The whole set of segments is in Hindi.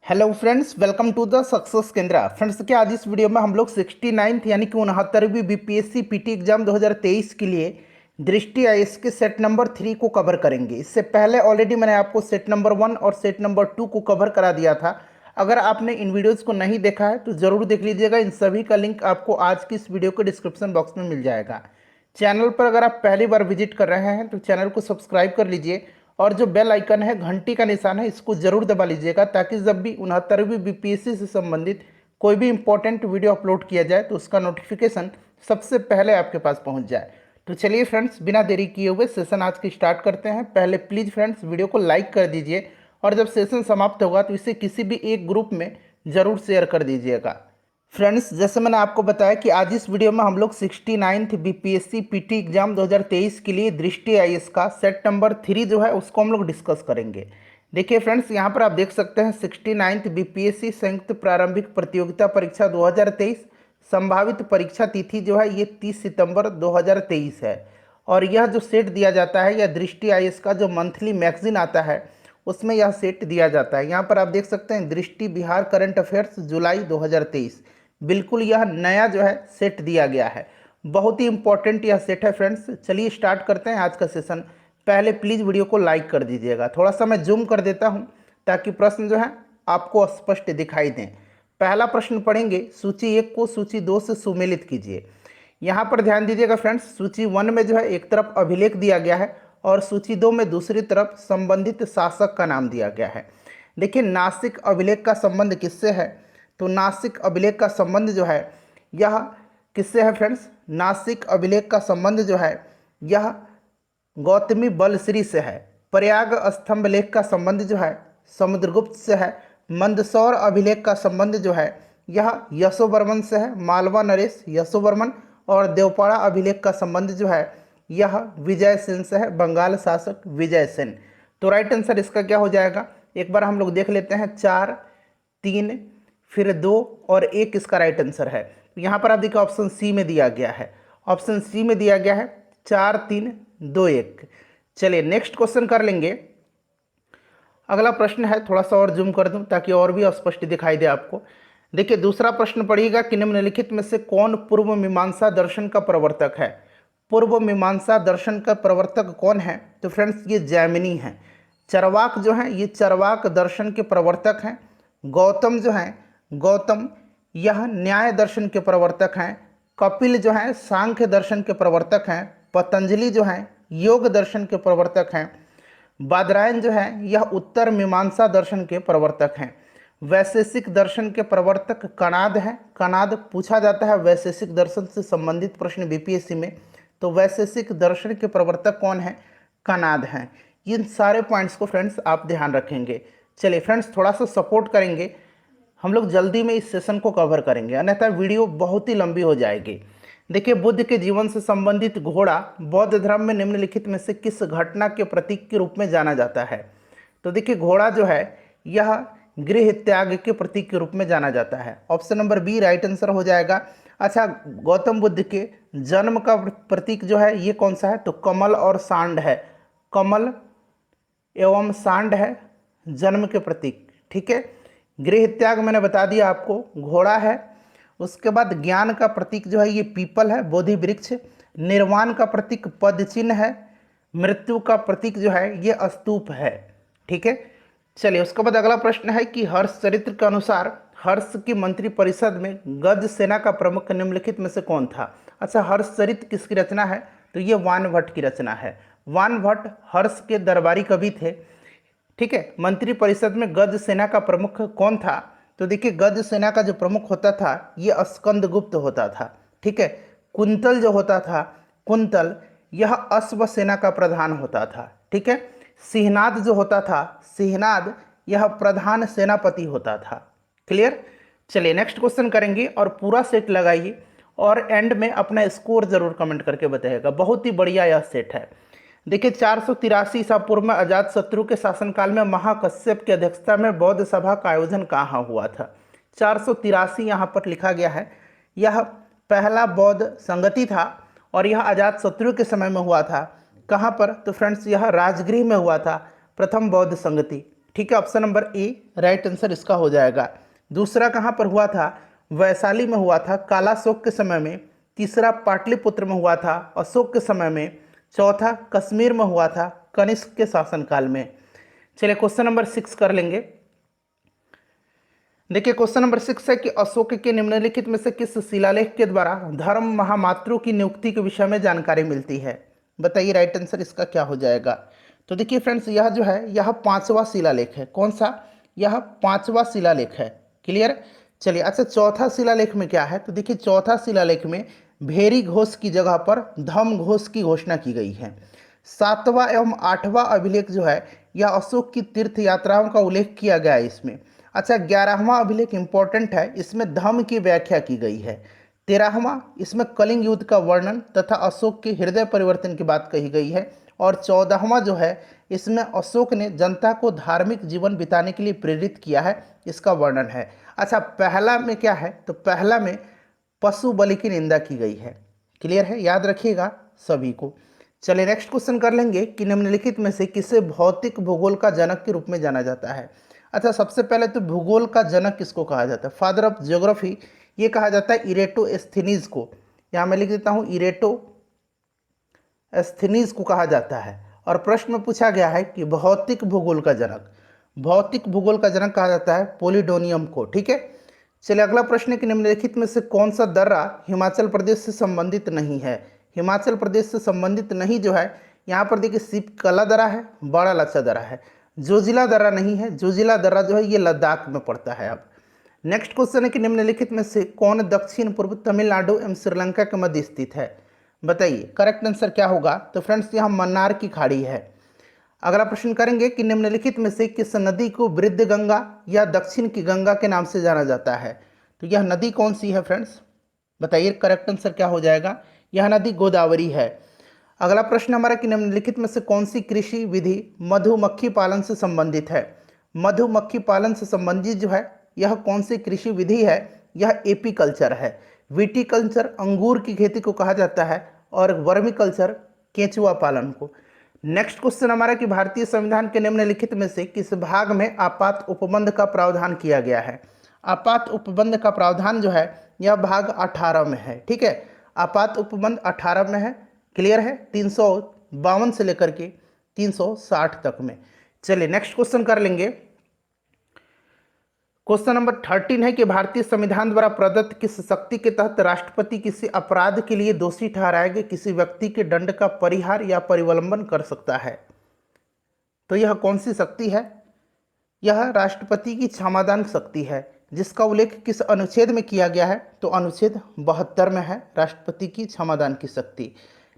Hello friends, welcome to the success केंद्र। फ्रेंड्स, क्या आज इस वीडियो में हम लोग 69th यानी कि 69वीं बीपीएससी पीटी एग्जाम 2023 के लिए दृष्टि आईएएस के सेट नंबर 3 को कवर करेंगे। इससे पहले ऑलरेडी मैंने आपको सेट नंबर 1 और सेट नंबर 2 को कवर करा दिया था। अगर आपने इन वीडियोज़ को नहीं देखा है तो ज़रूर देख लीजिएगा। इन सभी का लिंक आपको आज की इस वीडियो के डिस्क्रिप्शन बॉक्स में मिल जाएगा। चैनल पर अगर आप पहली बार विजिट कर रहे हैं तो चैनल को सब्सक्राइब कर लीजिए और जो बेल आइकन है, घंटी का निशान है, इसको जरूर दबा लीजिएगा ताकि जब भी 69वीं बीपीएससी से संबंधित कोई भी इंपॉर्टेंट वीडियो अपलोड किया जाए तो उसका नोटिफिकेशन सबसे पहले आपके पास पहुंच जाए। तो चलिए फ्रेंड्स, बिना देरी किए हुए सेशन आज की स्टार्ट करते हैं। पहले प्लीज़ फ्रेंड्स वीडियो को लाइक कर दीजिए और जब सेशन समाप्त होगा तो इसे किसी भी एक ग्रुप में ज़रूर शेयर कर दीजिएगा। फ्रेंड्स, जैसे मैंने आपको बताया कि आज इस वीडियो में हम लोग 69th बीपीएससी पीटी एग्जाम 2023 के लिए दृष्टि आईएएस का सेट नंबर 3 जो है उसको हम लोग डिस्कस करेंगे। देखिए फ्रेंड्स, यहाँ पर आप देख सकते हैं 69th बीपीएससी संयुक्त प्रारंभिक प्रतियोगिता परीक्षा 2023 संभावित परीक्षा तिथि जो है ये 30 सितंबर 2023 है। और यह जो सेट दिया जाता है या दृष्टि आईएएस का जो मंथली मैगजीन आता है उसमें यह सेट दिया जाता है। यहाँ पर आप देख सकते हैं दृष्टि बिहार करंट अफेयर्स जुलाई 2023, बिल्कुल यह नया जो है सेट दिया गया है। बहुत ही इंपॉर्टेंट यह सेट है फ्रेंड्स। चलिए स्टार्ट करते हैं आज का सेशन। पहले प्लीज़ वीडियो को लाइक कर दीजिएगा। थोड़ा सा मैं जूम कर देता हूं ताकि प्रश्न जो है आपको स्पष्ट दिखाई दें। पहला प्रश्न पढ़ेंगे, सूची 1 को सूची 2 से सुमेलित कीजिए। यहाँ पर ध्यान दीजिएगा फ्रेंड्स, सूची 1 में जो है एक तरफ अभिलेख दिया गया है और सूची 2 में दूसरी तरफ संबंधित शासक का नाम दिया गया है। देखिए, नासिक अभिलेख का संबंध किससे है? तो नासिक अभिलेख का संबंध जो है यह किससे है फ्रेंड्स? नासिक अभिलेख का संबंध जो है यह गौतमी बलश्री से है। प्रयाग स्तंभ लेख का संबंध जो है समुद्रगुप्त से है। मंदसौर अभिलेख का संबंध जो है यह यशोवर्मन से है, मालवा नरेश यशोवर्मन। और देवपाड़ा अभिलेख का संबंध जो है यह विजय सेन से है, बंगाल शासक विजय सेन। तो राइट आंसर इसका क्या हो जाएगा? एक बार हम लोग देख लेते हैं। 4, 3, फिर 2 और 1 इसका राइट आंसर है। यहाँ पर आप देखिए ऑप्शन सी में दिया गया है। ऑप्शन सी में दिया गया है 4, 3, 2, 1। चलिए नेक्स्ट क्वेश्चन कर लेंगे। अगला प्रश्न है, थोड़ा सा और जूम कर दूं ताकि और भी स्पष्ट दिखाई दे आपको। देखिए दूसरा प्रश्न पढ़िएगा कि निम्नलिखित में से कौन पूर्व मीमांसा दर्शन का प्रवर्तक है? पूर्व मीमांसा दर्शन का प्रवर्तक कौन है? तो फ्रेंड्स ये जैमिनी है। चरवाक जो है ये चरवाक दर्शन के प्रवर्तक हैं। गौतम जो है, गौतम यह न्याय दर्शन के प्रवर्तक हैं। कपिल जो है सांख्य दर्शन के प्रवर्तक हैं। पतंजलि जो है योग दर्शन के प्रवर्तक हैं। बादरायन जो है यह उत्तर मीमांसा दर्शन के प्रवर्तक हैं। वैशेषिक दर्शन के प्रवर्तक कणाद हैं। कणाद पूछा जाता है वैशेषिक दर्शन से संबंधित प्रश्न बीपीएससी में, तो वैशेषिक दर्शन के प्रवर्तक कौन है? कणाद हैं। इन सारे पॉइंट्स को फ्रेंड्स आप ध्यान रखेंगे। चलिए फ्रेंड्स, थोड़ा सा सपोर्ट करेंगे, हम लोग जल्दी में इस सेशन को कवर करेंगे, अन्यथा वीडियो बहुत ही लंबी हो जाएगी। देखिए, बुद्ध के जीवन से संबंधित घोड़ा बौद्ध धर्म में निम्नलिखित में से किस घटना के प्रतीक के रूप में जाना जाता है? तो देखिए, घोड़ा जो है यह गृह त्याग के प्रतीक के रूप में जाना जाता है। Option number B right answer हो जाएगा। अच्छा, गौतम बुद्ध के जन्म का प्रतीक जो है ये कौन सा है? तो कमल और सांड है। कमल एवं सांड है जन्म के प्रतीक। ठीक है, गृह त्याग मैंने बता दिया आपको, घोड़ा है। उसके बाद ज्ञान का प्रतीक जो है ये पीपल है, बोधि वृक्ष। निर्वाण का प्रतीक पद चिन्ह है। मृत्यु का प्रतीक जो है ये स्तूप है। ठीक है, चलिए उसके बाद अगला प्रश्न है कि हर्ष चरित्र के अनुसार हर्ष की मंत्री परिषद में गज सेना का प्रमुख निम्नलिखित में से कौन था? अच्छा, हर्ष चरित्र किसकी रचना है? तो ये वान भट्ट की रचना है। वान भट्ट हर्ष के दरबारी कवि थे। ठीक है, मंत्री परिषद में गज सेना का प्रमुख कौन था? तो देखिए, गज सेना का जो प्रमुख होता था ये स्कंदगुप्त होता था। ठीक है, कुंतल जो होता था, कुंतल यह अश्व सेना का प्रधान होता था। ठीक है, सिंहनाद जो होता था, सिंहनाद यह प्रधान सेनापति होता था। क्लियर? चलिए नेक्स्ट क्वेश्चन करेंगे और पूरा सेट लगाइए और एंड में अपना स्कोर जरूर कमेंट करके बताइएगा। बहुत ही बढ़िया यह सेट है। देखिए, 483 ईसा पूर्व में अजात शत्रु के शासनकाल में महाकश्यप की अध्यक्षता में बौद्ध सभा का आयोजन कहाँ हुआ था? 483 यहाँ पर लिखा गया है। यह पहला बौद्ध संगति था और यह अजात शत्रु के समय में हुआ था। कहाँ पर? तो फ्रेंड्स यह राजगृह में हुआ था, प्रथम बौद्ध संगति। ठीक है, option number A right answer इसका हो जाएगा। दूसरा कहाँ पर हुआ था? वैशाली में हुआ था कालाशोक के समय में। तीसरा पाटलिपुत्र में हुआ था अशोक के समय में। चौथा कश्मीर में हुआ था कनिष्क के शासनकाल में। चलिए क्वेश्चन नंबर 6 कर लेंगे। देखिए क्वेश्चन नंबर 6 है कि अशोक के निम्नलिखित में से किस शिलालेख के द्वारा धर्म महामात्रु की नियुक्ति के विषय में जानकारी मिलती है? बताइए राइट आंसर इसका क्या हो जाएगा। तो देखिए फ्रेंड्स, यह जो है यह 5वां शिलालेख है। कौन सा? यह 5वां शिलालेख है। क्लियर? चलिए अच्छा, चौथा शिलालेख में क्या है? तो देखिए चौथा शिलालेख में भेरी घोष की जगह पर धम घोष की घोषणा की गई है। 7वां एवं 8वां अभिलेख जो है यह अशोक की तीर्थ यात्राओं का उल्लेख किया गया है इसमें। अच्छा, 11वां अभिलेख इंपॉर्टेंट है, इसमें धम्म की व्याख्या की गई है। 13वां इसमें कलिंग युद्ध का वर्णन तथा अशोक के हृदय परिवर्तन की बात कही गई है। और 14वां जो है इसमें अशोक ने जनता को धार्मिक जीवन बिताने के लिए प्रेरित किया है, इसका वर्णन है। अच्छा, पहला में क्या है? तो पहला में पशु बलि की निंदा की गई है। क्लियर है? याद रखिएगा सभी को। चलिए नेक्स्ट क्वेश्चन कर लेंगे कि निम्नलिखित में से किसे भौतिक भूगोल का जनक के रूप में जाना जाता है? अच्छा, सबसे पहले तो भूगोल का जनक किसको कहा जाता है? फादर ऑफ ज्योग्राफी ये कहा जाता है इरेटोस्थेनीज को। यहाँ मैं लिख देता हूँ इरेटोस्थेनीज को कहा जाता है। और प्रश्न में पूछा गया है कि भौतिक भूगोल का जनक, भौतिक भूगोल का जनक कहा जाता है पोलिडोनियम को। ठीक है, चलिए अगला प्रश्न है कि निम्नलिखित में से कौन सा दर्रा हिमाचल प्रदेश से संबंधित नहीं है? हिमाचल प्रदेश से संबंधित नहीं जो है, यहाँ पर देखिए सिपकला दर्रा है, बड़ा लच्छा दर्रा है। जोजिला दर्रा नहीं है, जोजिला दर्रा जो है ये लद्दाख में पड़ता है। अब नेक्स्ट क्वेश्चन है कि निम्नलिखित में से कौन दक्षिण पूर्व तमिलनाडु एवं श्रीलंका के मध्य स्थित है? बताइए करेक्ट आंसर क्या होगा। तो फ्रेंड्स यहाँ मन्नार की खाड़ी है। अगला प्रश्न करेंगे कि निम्नलिखित में से किस नदी को वृद्ध गंगा या दक्षिण की गंगा के नाम से जाना जाता है? तो यह नदी कौन सी है फ्रेंड्स? बताइए करेक्ट आंसर क्या हो जाएगा। यह नदी गोदावरी है। अगला प्रश्न हमारा कि निम्नलिखित में से कौन सी कृषि विधि मधुमक्खी पालन से संबंधित है? मधुमक्खी पालन से संबंधित जो है यह कौन सी कृषि विधि है? यह एपीकल्चर है। विटीकल्चर अंगूर की खेती को कहा जाता है और वर्मिकल्चर केंचुआ पालन को। नेक्स्ट क्वेश्चन हमारा कि भारतीय संविधान के निम्नलिखित में से किस भाग में आपात उपबंध का प्रावधान किया गया है? आपात उपबंध का प्रावधान जो है यह भाग 18 में है। ठीक है, आपात उपबंध 18 में है। क्लियर है? 352 से लेकर के 360 तक में। चलिए नेक्स्ट क्वेश्चन कर लेंगे। क्वेश्चन नंबर 13 है कि भारतीय संविधान द्वारा प्रदत्त किस शक्ति के तहत राष्ट्रपति किसी अपराध के लिए दोषी ठहराए गए किसी व्यक्ति के दंड का परिहार या परिवलंबन कर सकता है? तो यह कौन सी शक्ति है? यह राष्ट्रपति की क्षमादान शक्ति है, जिसका उल्लेख किस अनुच्छेद में किया गया है? तो अनुच्छेद 72 में है राष्ट्रपति की क्षमादान की शक्ति।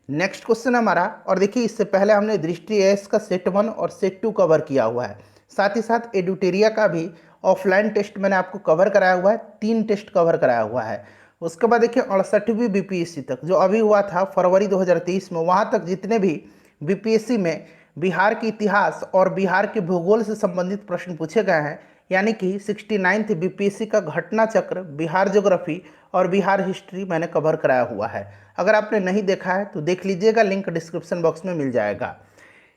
नेक्स्ट क्वेश्चन हमारा, और देखिए इससे पहले हमने दृष्टि एस का सेट 1 और सेट 2 कवर किया हुआ है, साथ ही साथ एडुटेरिया का भी ऑफलाइन टेस्ट मैंने आपको कवर कराया हुआ है, 3 टेस्ट कवर कराया हुआ है। उसके बाद देखिए 68वीं बीपीएससी तक जो अभी हुआ था फरवरी 2023 में, वहाँ तक जितने भी बीपीएससी में बिहार के इतिहास और बिहार के भूगोल से संबंधित प्रश्न पूछे गए हैं, यानी कि 69th बीपीएससी का घटना चक्र, बिहार ज्योग्राफी और बिहार हिस्ट्री मैंने कवर कराया हुआ है। अगर आपने नहीं देखा है तो देख लीजिएगा, लिंक डिस्क्रिप्शन बॉक्स में मिल जाएगा।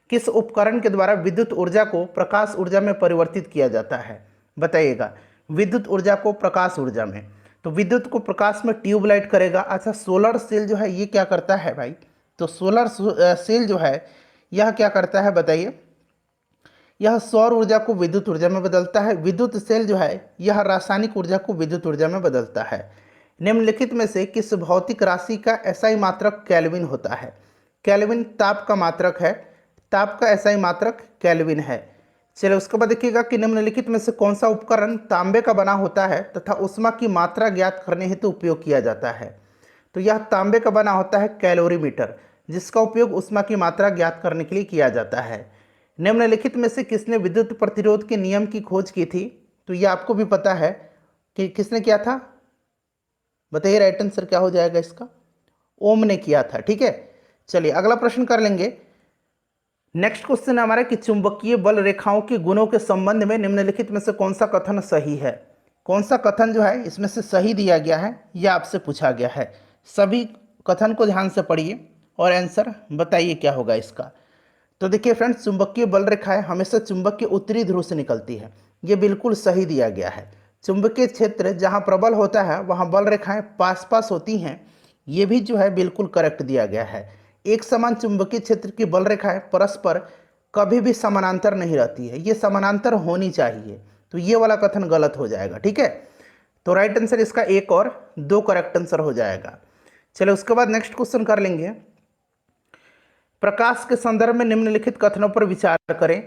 किस उपकरण के द्वारा विद्युत ऊर्जा को प्रकाश ऊर्जा में परिवर्तित किया जाता है? बताइएगा, विद्युत ऊर्जा को प्रकाश ऊर्जा में। तो विद्युत को प्रकाश में ट्यूबलाइट करेगा। अच्छा, सोलर सेल जो है ये क्या करता है भाई? तो सोलर सेल जो है यह क्या करता है बताइए? यह सौर ऊर्जा को विद्युत ऊर्जा में बदलता है। विद्युत सेल जो है यह रासायनिक ऊर्जा को विद्युत ऊर्जा में बदलता है। निम्नलिखित में से किस भौतिक राशि का एसआई मात्रक केल्विन होता है? केल्विन ताप का मात्रक है, ताप का एसआई मात्रक केल्विन है। चलिए उसके बाद देखिएगा कि निम्नलिखित में से कौन सा उपकरण तांबे का बना होता है तथा ऊष्मा की मात्रा ज्ञात करने हेतु उपयोग किया जाता है? तो यह तांबे का बना होता है कैलोरीमीटर, जिसका उपयोग ऊष्मा की मात्रा ज्ञात करने के लिए किया जाता है। निम्नलिखित में से किसने विद्युत प्रतिरोध के नियम की खोज की थी? तो यह आपको भी पता है कि किसने किया था। बताइए राइट आंसर क्या हो जाएगा इसका? ओम ने किया था। ठीक है, चलिए अगला प्रश्न कर लेंगे। नेक्स्ट क्वेश्चन है हमारा कि चुंबकीय बल रेखाओं के गुणों के संबंध में निम्नलिखित में से कौन सा कथन सही है? कौन सा कथन जो है इसमें से सही दिया गया है यह आपसे पूछा गया है। सभी कथन को ध्यान से पढ़िए और आंसर बताइए क्या होगा इसका। तो देखिए फ्रेंड्स, चुंबकीय बल रेखाएं हमेशा चुंबक के उत्तरी ध्रुव से निकलती है। ये बिल्कुल सही दिया गया है। चुंबकीय क्षेत्र जहां प्रबल होता है वहां बल रेखाएं पास पास होती हैं। ये भी जो है बिल्कुल करेक्ट दिया गया है। एक समान चुंबकीय क्षेत्र की बल रेखाएं परस्पर कभी भी समानांतर नहीं रहती है, ये समानांतर होनी चाहिए। तो ये वाला कथन गलत हो जाएगा, ठीक है। तो राइट आंसर इसका एक और दो करेक्ट आंसर हो जाएगा। चलिए उसके बाद नेक्स्ट क्वेश्चन कर लेंगे। प्रकाश के संदर्भ में निम्नलिखित कथनों पर विचार करें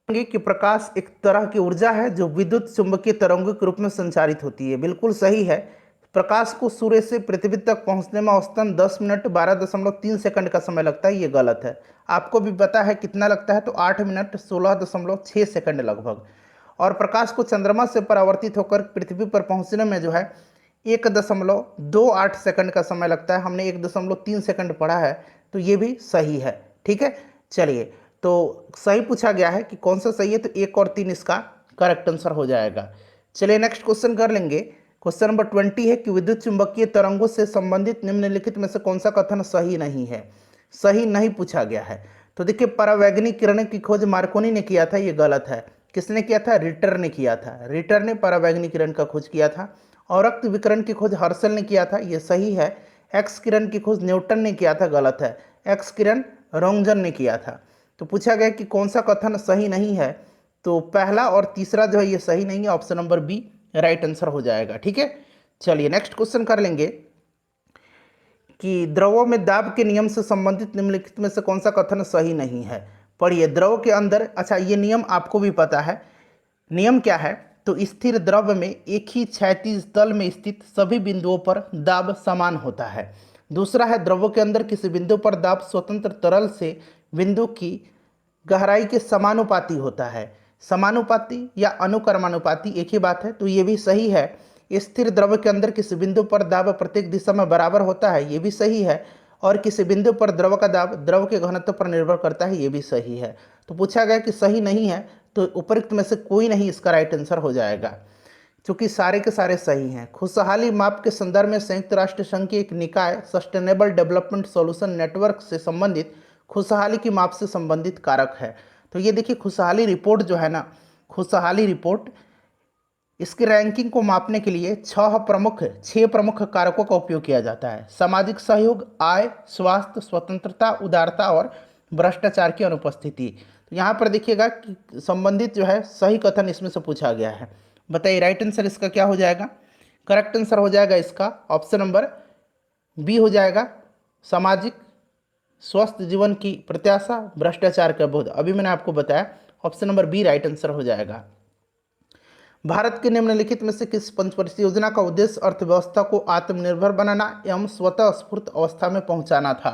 कि प्रकाश एक तरह की ऊर्जा है जो विद्युत चुंबकीय तरंगों के रूप में संचारित होती है। बिल्कुल सही है। प्रकाश को सूर्य से पृथ्वी तक पहुंचने में औसतन 10 मिनट 12.3 सेकंड का समय लगता है। ये गलत है। आपको भी पता है कितना लगता है, तो 8 मिनट 16.6 सेकंड लगभग। और प्रकाश को चंद्रमा से परावर्तित होकर पृथ्वी पर पहुंचने में जो है 1.28 सेकंड का समय लगता है। हमने 1.3 सेकंड पढ़ा है, तो ये भी सही है, ठीक है। चलिए, तो सही पूछा गया है कि कौन सा सही है, तो 1 और 3 इसका करेक्ट आंसर हो जाएगा। चलिए नेक्स्ट क्वेश्चन कर लेंगे। क्वेश्चन नंबर 20 है कि विद्युत चुंबकीय तरंगों से संबंधित निम्नलिखित में से कौन सा कथन सही नहीं है। सही नहीं पूछा गया है। तो देखिए, परावैंगनी किरण की खोज मार्कोनी ने किया था, ये गलत है। किसने किया था? रिटर ने किया था। रिटर ने परावैंगनी किरण का खोज किया था। और रक्त विकिरण की खोज हर्शल ने किया था, ये सही है। एक्स किरण की खोज न्यूटन ने किया था, गलत है। एक्स किरण रोंगजन ने किया था। तो पूछा गया कि कौन सा कथन सही नहीं है, तो पहला और तीसरा जो है ये सही नहीं है। Option number B right answer हो जाएगा, ठीक है। चलिए नेक्स्ट क्वेश्चन कर लेंगे कि द्रवों में दाब के नियम से संबंधित निम्नलिखित में से कौन सा कथन सही नहीं है। पढ़िए, द्रव के अंदर, अच्छा ये नियम आपको भी पता है। नियम क्या है? तो स्थिर द्रव में एक ही क्षैतिज तल में स्थित सभी बिंदुओं पर दाब समान होता है। दूसरा है, द्रवों के अंदर किसी बिंदु पर दाब स्वतंत्र तरल से बिंदु की गहराई के समानुपाती होता है। समानुपाती या अनुक्रमानुपाती एक ही बात है, तो ये भी सही है। स्थिर द्रव के अंदर किसी बिंदु पर दाब प्रत्येक दिशा में बराबर होता है, ये भी सही है। और किसी बिंदु पर द्रव का दाब द्रव के घनत्व पर निर्भर करता है, ये भी सही है। तो पूछा गया कि सही नहीं है, तो उपरोक्त में से कोई नहीं इसका राइट आंसर हो जाएगा, क्योंकि सारे के सारे सही हैं। खुशहाली माप के संदर्भ में संयुक्त राष्ट्र संघ की एक निकाय सस्टेनेबल डेवलपमेंट सॉल्यूशन नेटवर्क से संबंधित खुशहाली की माप से संबंधित कारक है। तो ये देखिए, खुशहाली रिपोर्ट जो है ना, खुशहाली रिपोर्ट, इसकी रैंकिंग को मापने के लिए 6 प्रमुख कारकों का उपयोग किया जाता है। सामाजिक सहयोग, आय, स्वास्थ्य, स्वतंत्रता, उदारता और भ्रष्टाचार की अनुपस्थिति। तो यहाँ पर देखिएगा कि संबंधित जो है सही कथन इसमें से पूछा गया है। बताइए राइट आंसर इसका क्या हो जाएगा? करेक्ट आंसर हो जाएगा इसका ऑप्शन नंबर बी हो जाएगा, सामाजिक स्वस्थ जीवन की प्रत्याशा, भ्रष्टाचार का बोध। अभी मैंने आपको बताया, option number B right answer हो जाएगा। भारत के निम्नलिखित में से किस पंचवर्षीय योजना का उद्देश्य अर्थव्यवस्था को आत्मनिर्भर बनाना एवं स्वतः स्फूर्त अवस्था में पहुंचाना था?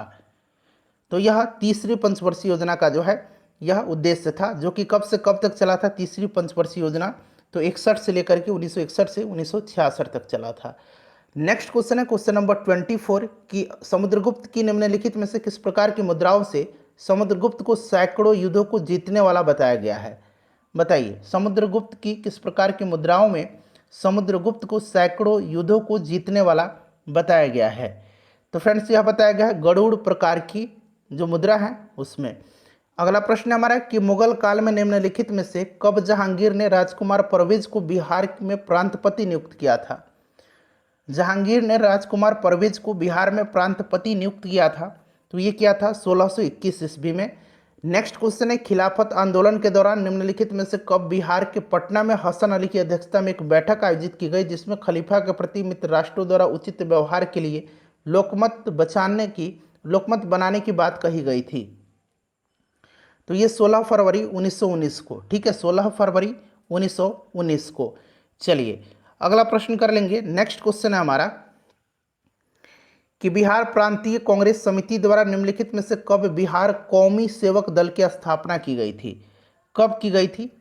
तो यह तीसरी पंचवर्षीय योजना का जो है यह उद्देश्य था, जो कि कब से कब तक चला था तीसरी पंचवर्षीय योजना? तो 61 से लेकर के 1961 से 1966 तक चला था। नेक्स्ट क्वेश्चन है क्वेश्चन नंबर 24 कि समुद्रगुप्त की निम्नलिखित में से किस प्रकार की मुद्राओं से समुद्रगुप्त को सैकड़ों युद्धों को जीतने वाला बताया गया है? बताइए, समुद्रगुप्त की किस प्रकार की मुद्राओं में समुद्रगुप्त को सैकड़ों युद्धों को जीतने वाला बताया गया है? तो फ्रेंड्स, यह बताया गया है गरुड़ प्रकार की जो मुद्रा है उसमें। अगला प्रश्न हमारा कि मुगल काल में निम्नलिखित में से कब जहांगीर ने राजकुमार परवेज को बिहार में प्रांतपति नियुक्त किया था? जहांगीर ने राजकुमार परवेज को बिहार में प्रांतपति नियुक्त किया था, तो ये किया था 1621 ईस्वी में। नेक्स्ट क्वेश्चन है खिलाफत आंदोलन के दौरान निम्नलिखित में से कब बिहार के पटना में हसन अली की अध्यक्षता में एक बैठक आयोजित की गई जिसमें खलीफा के प्रति मित्र राष्ट्रों द्वारा उचित व्यवहार के लिए लोकमत बनाने की बात कही गई थी? तो ये 16 फरवरी 1919 को, ठीक है, 16 फरवरी 1919 को। चलिए अगला प्रश्न कर लेंगे। नेक्स्ट क्वेश्चन है हमारा कि बिहार प्रांतीय कांग्रेस समिति द्वारा निम्नलिखित में से कब बिहार कौमी सेवक दल की स्थापना की गई थी? कब की गई थी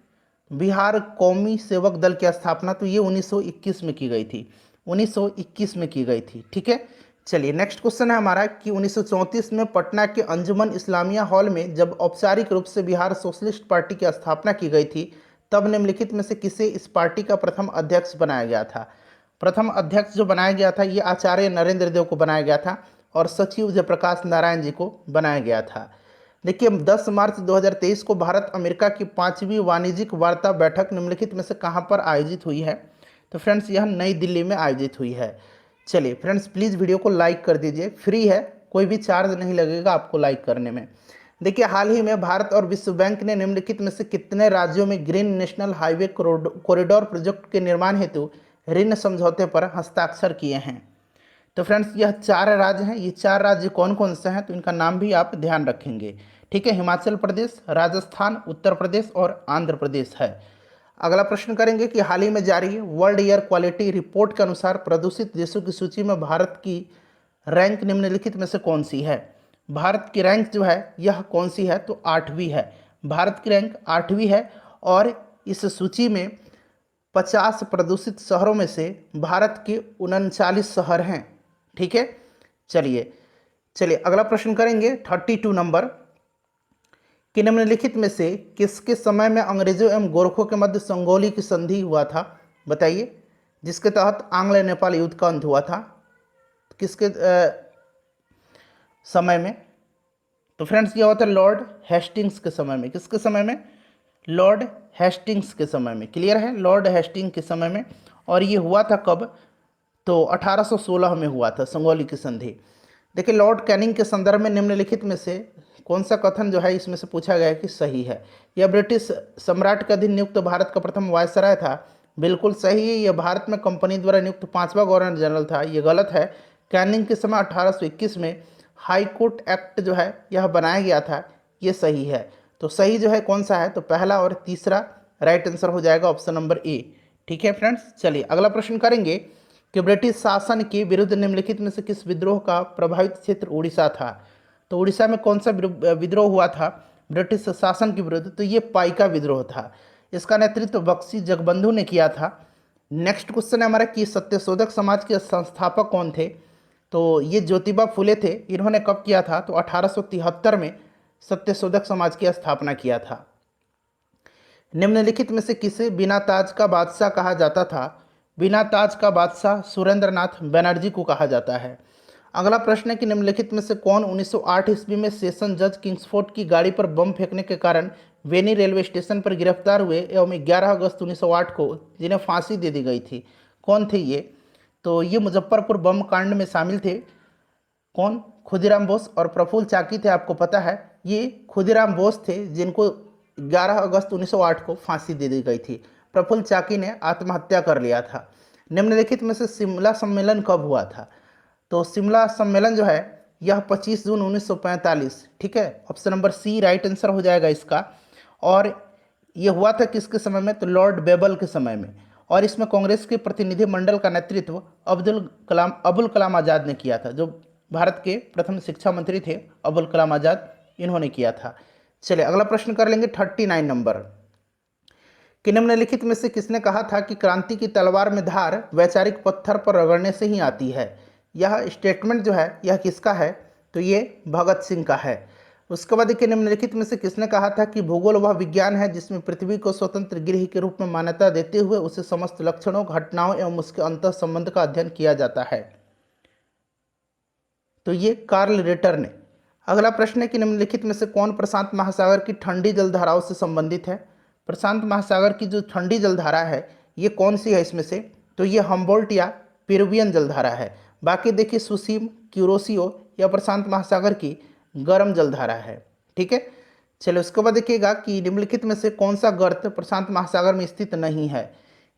बिहार कौमी सेवक दल की स्थापना? तो ये 1921 में की गई थी, 1921 में की गई थी, ठीक है। चलिए नेक्स्ट क्वेश्चन है हमारा कि 1934 में पटना के अंजुमन इस्लामिया हॉल में जब औपचारिक रूप से बिहार सोशलिस्ट पार्टी की स्थापना की गई थी तब निम्नलिखित में से किसे इस पार्टी का प्रथम अध्यक्ष बनाया गया था? प्रथम अध्यक्ष जो बनाया गया था ये आचार्य नरेंद्र देव को बनाया गया था और सचिव जयप्रकाश नारायण जी को बनाया गया था। देखिए 10 मार्च 2023 को भारत अमेरिका की 5वीं वाणिज्यिक वार्ता बैठक निम्नलिखित में से कहाँ पर आयोजित हुई है? तो फ्रेंड्स यह नई दिल्ली में आयोजित हुई है। चलिए फ्रेंड्स प्लीज़ वीडियो को लाइक कर दीजिए, फ्री है, कोई भी चार्ज नहीं लगेगा आपको लाइक करने में। देखिए हाल ही में भारत और विश्व बैंक ने निम्नलिखित में से कितने राज्यों में green national highway corridor project के निर्माण हेतु ऋण समझौते पर हस्ताक्षर किए हैं? तो फ्रेंड्स यह 4 राज्य हैं। ये 4 राज्य कौन कौन से हैं तो इनका नाम भी आप ध्यान रखेंगे। ठीक है, हिमाचल प्रदेश, राजस्थान, उत्तर प्रदेश और आंध्र प्रदेश है। अगला प्रश्न करेंगे कि हाल ही में जारी वर्ल्ड एयर क्वालिटी रिपोर्ट के अनुसार प्रदूषित देशों की सूची में भारत की रैंक निम्नलिखित में से कौन सी है? भारत की रैंक जो है यह कौन सी है? तो 8वीं है। भारत की रैंक 8वीं है और इस सूची में 50 प्रदूषित शहरों में से भारत के 39 शहर हैं। ठीक है, चलिए चलिए अगला प्रश्न करेंगे 32 नंबर कि निम्नलिखित में से किसके समय में अंग्रेजों एवं गोरखों के मध्य संगोली की संधि हुआ था? बताइए, जिसके तहत आंग्ल नेपाल युद्ध का अंत हुआ था, किसके समय में? तो फ्रेंड्स ये हुआ था लॉर्ड हेस्टिंग्स के समय में। किसके समय में? लॉर्ड हेस्टिंग्स के समय में। क्लियर है, लॉर्ड हेस्टिंग्स के समय में। और ये हुआ था कब? तो 1816 में हुआ था संगोली की संधि। देखिए लॉर्ड कैनिंग के संदर्भ में निम्नलिखित में से कौन सा कथन जो है इसमें से पूछा गया है कि सही है? यह ब्रिटिश सम्राट के अधीन नियुक्त भारत का प्रथम वायसराय था। बिल्कुल सही है। यह भारत में कंपनी द्वारा नियुक्त 5वां गवर्नर जनरल था। ये गलत है। कैनिंग के समय 1821 में हाई कोर्ट एक्ट जो है यह बनाया गया था। ये सही है। तो सही जो है कौन सा है? तो पहला और तीसरा राइट आंसर हो जाएगा ऑप्शन नंबर ए। ठीक है फ्रेंड्स, चलिए अगला प्रश्न करेंगे कि ब्रिटिश शासन के विरुद्ध निम्नलिखित में से किस विद्रोह का प्रभावित क्षेत्र उड़ीसा था? तो उड़ीसा में कौन सा विद्रोह हुआ था ब्रिटिश शासन के विरुद्ध? तो ये पाइका विद्रोह था। इसका नेतृत्व बख्शी जगबंधु ने किया था। नेक्स्ट क्वेश्चन है हमारा कि सत्यशोधक समाज के संस्थापक कौन थे? तो ये ज्योतिबा फुले थे। इन्होंने कब किया था? तो 1873 में सत्यशोधक समाज की स्थापना किया था। निम्नलिखित में से किसे बिना ताज का बादशाह कहा जाता था? बिना ताज का बादशाह सुरेंद्रनाथ बनर्जी को कहा जाता है। अगला प्रश्न है कि निम्नलिखित में से कौन 1908 ईस्वी में सेशन जज किंग्सफोर्ड की गाड़ी पर बम फेंकने के कारण वेनी रेलवे स्टेशन पर गिरफ्तार हुए एवं 11 अगस्त 1908 को जिन्हें फांसी दे दी गई थी? कौन थे ये? तो ये मुजफ्फरपुर बम कांड में शामिल थे। कौन? खुदीराम बोस और प्रफुल्ल चाकी थे। आपको पता है ये खुदीराम बोस थे जिनको 11 अगस्त 1908 को फांसी दे दी गई थी। प्रफुल्ल चाकी ने आत्महत्या कर लिया था। निम्नलिखित में से शिमला सम्मेलन कब हुआ था? तो शिमला सम्मेलन जो है यह 25 जून 1945। ठीक है, option number C right answer हो जाएगा इसका। और यह हुआ था किसके समय में? तो लॉर्ड बेबल के समय में। और इसमें कांग्रेस के प्रतिनिधि मंडल का नेतृत्व अबुल कलाम आज़ाद ने किया था, जो भारत के प्रथम शिक्षा मंत्री थे अबुल कलाम आज़ाद, इन्होंने किया था। चलिए अगला प्रश्न कर लेंगे 39 नंबर कि निम्नलिखित में से किसने कहा था कि क्रांति की तलवार में धार वैचारिक पत्थर पर रगड़ने से ही आती है? यह स्टेटमेंट जो है यह किसका है? तो ये भगत सिंह का है। उसके बाद देखिए निम्नलिखित में से किसने कहा था कि भूगोल वह विज्ञान है जिसमें पृथ्वी को स्वतंत्र गृह के रूप में मान्यता देते हुए उसे समस्त लक्षणों, घटनाओं एवं उसके अंतः संबंध का अध्ययन किया जाता है? तो ये कार्ल रिटर ने। अगला प्रश्न है कि निम्नलिखित में से कौन प्रशांत महासागर की ठंडी जलधाराओं से संबंधित है? प्रशांत महासागर की जो ठंडी जलधारा है ये कौन सी है इसमें से? तो ये हम्बोल्ट या पेरुवियन जलधारा है। बाकी देखिए सुसीम, क्यूरोसियो या प्रशांत महासागर की गर्म जलधारा है। ठीक है, चलिए उसके बाद देखिएगा कि निम्नलिखित में से कौन सा गर्त प्रशांत महासागर में स्थित नहीं है?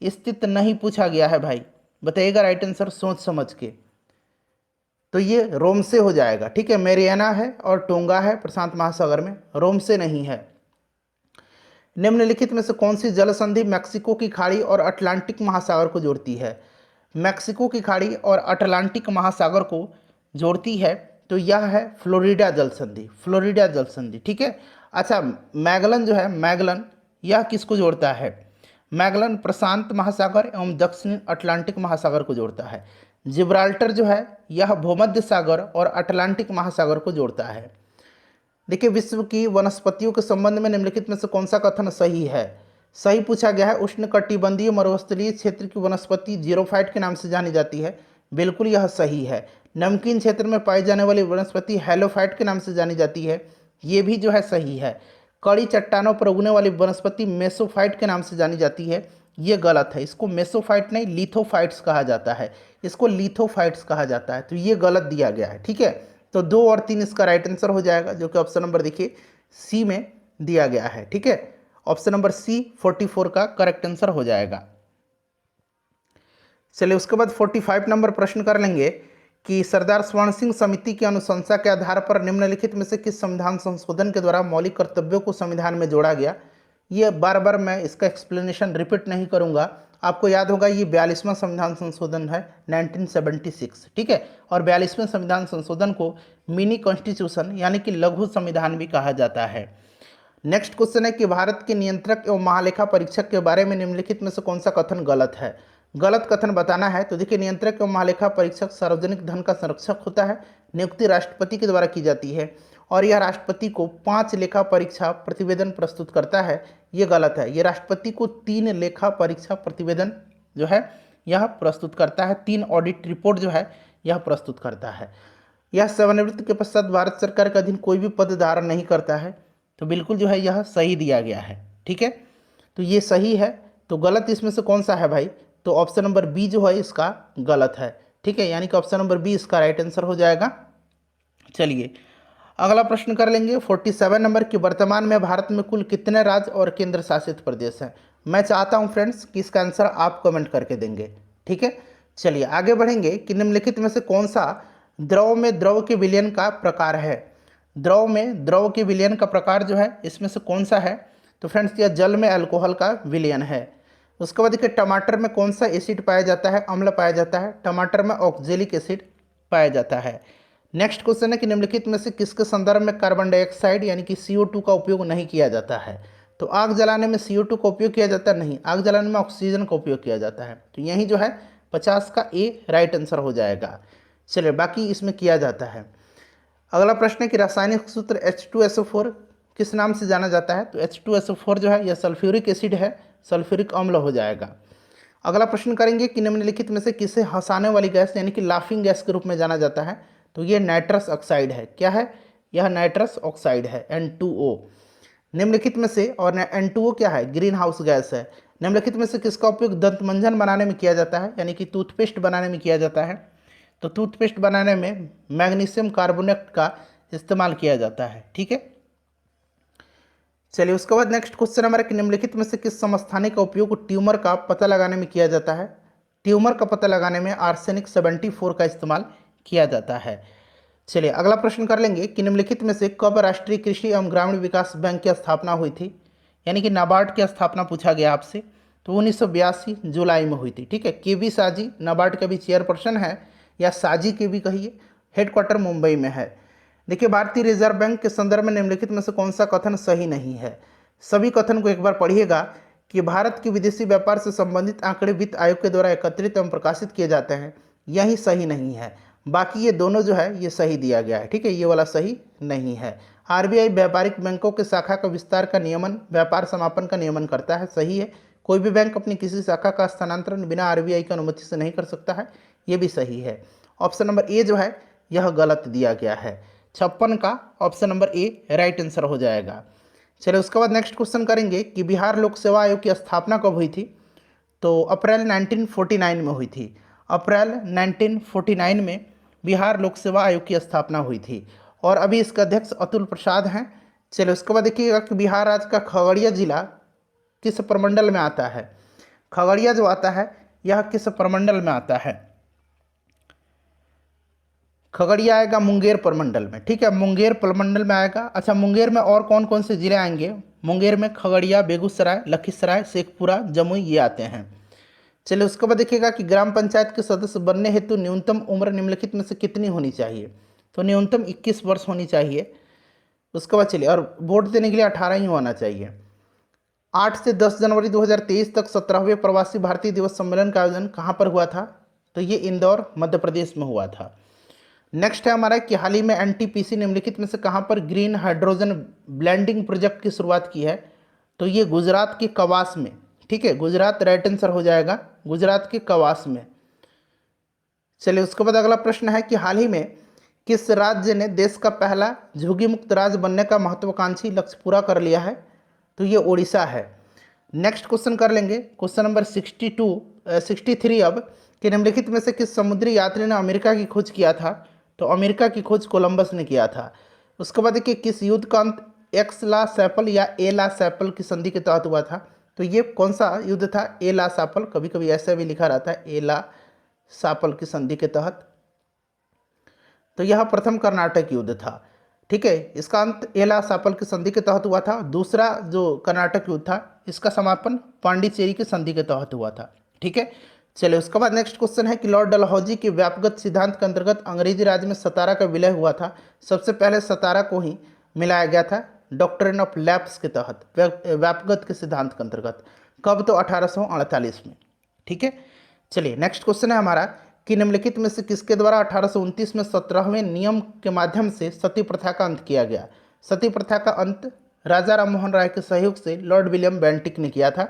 स्थित नहीं पूछा गया है भाई, बताइएगा राइट आंसर सोच समझ के। तो ये रोम से हो जाएगा। ठीक है, मेरियाना है और टोंगा है प्रशांत महासागर में, रोम से नहीं है। निम्नलिखित में से कौन सी जल संधि मैक्सिको की खाड़ी और अटलांटिक महासागर को जोड़ती है? मैक्सिको की खाड़ी और अटलांटिक महासागर को जोड़ती है तो यह है फ्लोरिडा जल संधि। फ्लोरिडा जल संधि। ठीक है, अच्छा मैगलन जो है, मैगलन यह किसको जोड़ता है? मैगलन प्रशांत महासागर एवं दक्षिण अटलांटिक महासागर को जोड़ता है। जिब्राल्टर जो है यह भूमध्य सागर और अटलांटिक महासागर को जोड़ता है। देखिए विश्व की वनस्पतियों के संबंध में निम्नलिखित में से कौन सा कथन सही है? सही पूछा गया है। उष्णकटिबंधीय मरुस्थलीय क्षेत्र की वनस्पति जीरोफाइट के नाम से जानी जाती है। बिल्कुल यह सही है। नमकीन क्षेत्र में पाई जाने वाली वनस्पति हेलोफाइट के नाम से जानी जाती है। ये भी जो है सही है। कड़ी चट्टानों पर उगने वाली वनस्पति मेसोफाइट के नाम से जानी जाती है, ये गलत है। इसको मेसोफाइट नहीं लिथोफाइट्स कहा जाता है, इसको लिथोफाइट्स कहा जाता है, तो ये गलत दिया गया है। ठीक है, तो 2 और 3 इसका राइट आंसर हो जाएगा, जो कि ऑप्शन नंबर देखिए सी में दिया गया है। ठीक है, ऑप्शन नंबर सी 44 का करेक्ट आंसर हो जाएगा। चलिए उसके बाद 45 नंबर प्रश्न कर लेंगे कि सरदार स्वर्ण सिंह समिति की अनुशंसा के आधार पर निम्नलिखित में से किस संविधान संशोधन के द्वारा मौलिक कर्तव्यों को संविधान में जोड़ा गया। ये बार बार मैं इसका एक्सप्लेनेशन रिपीट नहीं करूंगा, आपको याद होगा ये 42वां संविधान संशोधन है 1976। ठीक है, और 42वें संविधान संशोधन को मिनी कॉन्स्टिट्यूशन यानी कि लघु संविधान भी कहा जाता है। नेक्स्ट क्वेश्चन है कि भारत के नियंत्रक एवं महालेखा परीक्षक के बारे में निम्नलिखित में से कौन सा कथन गलत है। गलत कथन बताना है, तो देखिए नियंत्रक एवं महालेखा परीक्षक सार्वजनिक धन का संरक्षक होता है, नियुक्ति राष्ट्रपति के द्वारा की जाती है और यह राष्ट्रपति को 5 लेखा परीक्षा प्रतिवेदन प्रस्तुत करता है। ये गलत है, ये राष्ट्रपति को 3 लेखा परीक्षा प्रतिवेदन जो है यह प्रस्तुत करता है, 3 ऑडिट रिपोर्ट जो है यह प्रस्तुत करता है। यह सेवानिवृत्ति के पश्चात भारत सरकार के अधीन कोई भी पद धारण नहीं करता है, तो बिल्कुल जो है यह सही दिया गया है। ठीक है, तो ये सही है, तो गलत इसमें से कौन सा है भाई, तो ऑप्शन नंबर बी जो है इसका गलत है। ठीक है, यानी कि ऑप्शन नंबर बी इसका राइट आंसर हो जाएगा। चलिए अगला प्रश्न कर लेंगे 47 नंबर की वर्तमान में भारत में कुल कितने राज्य और केंद्र शासित प्रदेश हैं। मैं चाहता हूं फ्रेंड्स कि इसका आंसर आप कमेंट करके देंगे। ठीक है, चलिए आगे बढ़ेंगे कि निम्नलिखित में से कौन सा द्रव में द्रव के विलयन का प्रकार है। द्रव में द्रव के विलयन का प्रकार जो है इसमें से कौन सा है, तो फ्रेंड्स यह जल में अल्कोहल का विलयन है। उसके बाद देखिए टमाटर में कौन सा एसिड पाया जाता है, अम्ल पाया जाता है, टमाटर में ऑक्जेलिक एसिड पाया जाता है। नेक्स्ट क्वेश्चन है कि निम्नलिखित में से किसके संदर्भ में कार्बन डाइऑक्साइड यानी कि CO2 का उपयोग नहीं किया जाता है। तो आग जलाने में CO2 का उपयोग किया जाता है, नहीं, आग जलाने में ऑक्सीजन का उपयोग किया जाता है, तो यही जो है 50 का ए राइट आंसर हो जाएगा। चलिए बाकी इसमें किया जाता है। अगला प्रश्न है कि रासायनिक सूत्र H2SO4 किस नाम से जाना जाता है, तो H2SO4 जो है यह सल्फ्यूरिक एसिड है, सल्फ्यूरिक अम्ल हो जाएगा। अगला प्रश्न करेंगे कि निम्नलिखित में से किसे हंसाने वाली गैस यानी कि लाफिंग गैस के रूप में जाना जाता है, तो ये नाइट्रस ऑक्साइड है। क्या है, यह नाइट्रस ऑक्साइड है N2O निम्नलिखित में से, और N2O क्या है, ग्रीन हाउस गैस है। निम्नलिखित में से किसका उपयोग दंत मंजन बनाने में किया जाता है यानी कि टूथपेस्ट बनाने में किया जाता है, तो टूथपेस्ट बनाने में मैग्नीशियम कार्बोनेट का इस्तेमाल किया जाता है। ठीक है, चलिए उसके बाद नेक्स्ट क्वेश्चन हमारा कि निम्नलिखित में से किस समस्थानिक का उपयोग ट्यूमर का पता लगाने में किया जाता है। ट्यूमर का पता लगाने में आर्सेनिक 74 का इस्तेमाल किया जाता है। चलिए अगला प्रश्न कर लेंगे कि निम्नलिखित में से कब राष्ट्रीय कृषि एवं ग्रामीण विकास बैंक की स्थापना हुई थी, यानी कि नाबार्ड की स्थापना पूछा गया आपसे, तो 1982 जुलाई में हुई थी। ठीक है, KV साजी नाबार्ड का भी चेयरपर्सन है, या साजी के भी कहिए, हेडक्वार्टर मुंबई में है। देखिए भारतीय रिजर्व बैंक के संदर्भ में निम्नलिखित में से कौन सा कथन सही नहीं है। सभी कथन को एक बार पढ़िएगा कि भारत के विदेशी व्यापार से संबंधित आंकड़े वित्त आयोग के द्वारा एकत्रित एवं प्रकाशित किए जाते हैं, यही सही नहीं है। बाकी ये दोनों जो है ये सही दिया गया है। ठीक है, ये वाला सही नहीं है। RBI व्यापारिक बैंकों के शाखा का विस्तार का नियमन, व्यापार समापन का नियमन करता है, सही है। कोई भी बैंक अपनी किसी शाखा का स्थानांतरण बिना RBI की अनुमति से नहीं कर सकता है, ये भी सही है। ऑप्शन नंबर ए जो है यह गलत दिया गया है। 56 का option number A right answer हो जाएगा। चलिए उसके बाद नेक्स्ट क्वेश्चन करेंगे कि बिहार लोक सेवा आयोग की स्थापना कब हुई थी, तो अप्रैल 1949 में हुई थी। अप्रैल 1949 में बिहार लोक सेवा आयोग की स्थापना हुई थी और अभी इसका अध्यक्ष अतुल प्रसाद हैं। चलिए उसके बाद देखिएगा कि बिहार राज्य का खगड़िया जिला किस प्रमंडल में आता है। खगड़िया जो आता है यह किस प्रमंडल में आता है, खगड़िया आएगा मुंगेर प्रमंडल में। ठीक है, मुंगेर प्रमंडल में आएगा। अच्छा, मुंगेर में और कौन कौन से जिले आएंगे, मुंगेर में खगड़िया, बेगूसराय, लखीसराय, शेखपुरा, जमुई ये आते हैं। चलिए उसके बाद देखिएगा कि ग्राम पंचायत के सदस्य बनने हेतु न्यूनतम उम्र निम्नलिखित में से कितनी होनी चाहिए, तो न्यूनतम 21 वर्ष होनी चाहिए। उसके बाद चलिए, और वोट देने के लिए 18 ही होना चाहिए। 8 से 10 जनवरी 2023 तक 17वें प्रवासी भारतीय दिवस सम्मेलन का आयोजन कहाँ पर हुआ था, तो ये इंदौर मध्य प्रदेश में हुआ था। नेक्स्ट है हमारा कि हाल ही में NTPC निम्नलिखित में से कहाँ पर ग्रीन हाइड्रोजन ब्लेंडिंग प्रोजेक्ट की शुरुआत की है, तो ये गुजरात के कवास में। ठीक है, गुजरात राइट आंसर हो जाएगा, गुजरात के कवास में। चलिए उसके बाद अगला प्रश्न है कि हाल ही में किस राज्य ने देश का पहला झुग्गी मुक्त राज्य बनने का महत्वाकांक्षी लक्ष्य पूरा कर लिया है? तो ये ओडिशा है। नेक्स्ट क्वेश्चन कर लेंगे, क्वेश्चन नंबर 63 अब, कि निम्नलिखित में से किस समुद्री यात्री ने अमेरिका की खोज किया था? तो अमेरिका की खोज कोलंबस ने किया था। उसके बाद देखिए, किस युद्ध का अंत एक्स-ला सैपल या ए-ला सैपल की संधि के तहत हुआ था? तो ये कौन सा युद्ध था? ए-ला सैपल, कभी कभी ऐसा भी लिखा रहता है, ए-ला सैपल की संधि के तहत। तो यह प्रथम कर्नाटक युद्ध था। ठीक है, इसका अंत एला सैपल की संधि के तहत हुआ था। दूसरा जो कर्नाटक युद्ध था, इसका समापन पांडिचेरी की संधि के तहत हुआ था। ठीक है, चलिए उसके बाद नेक्स्ट क्वेश्चन है कि लॉर्ड डलहौजी के व्यापगत सिद्धांत के अंतर्गत अंग्रेजी राज्य में सतारा का विलय हुआ था। सबसे पहले सतारा को ही मिलाया गया था डॉक्ट्रिन ऑफ लैप्स के तहत, व्यापगत के सिद्धांत के अंतर्गत। कब? तो 1848 में। ठीक है, चलिए नेक्स्ट क्वेश्चन है हमारा कि निम्नलिखित में से किसके द्वारा 1829 में 17वें नियम के माध्यम से सती प्रथा का अंत किया गया? सती प्रथा का अंत राजा राम मोहन राय के सहयोग से लॉर्ड विलियम बेंटिक ने किया था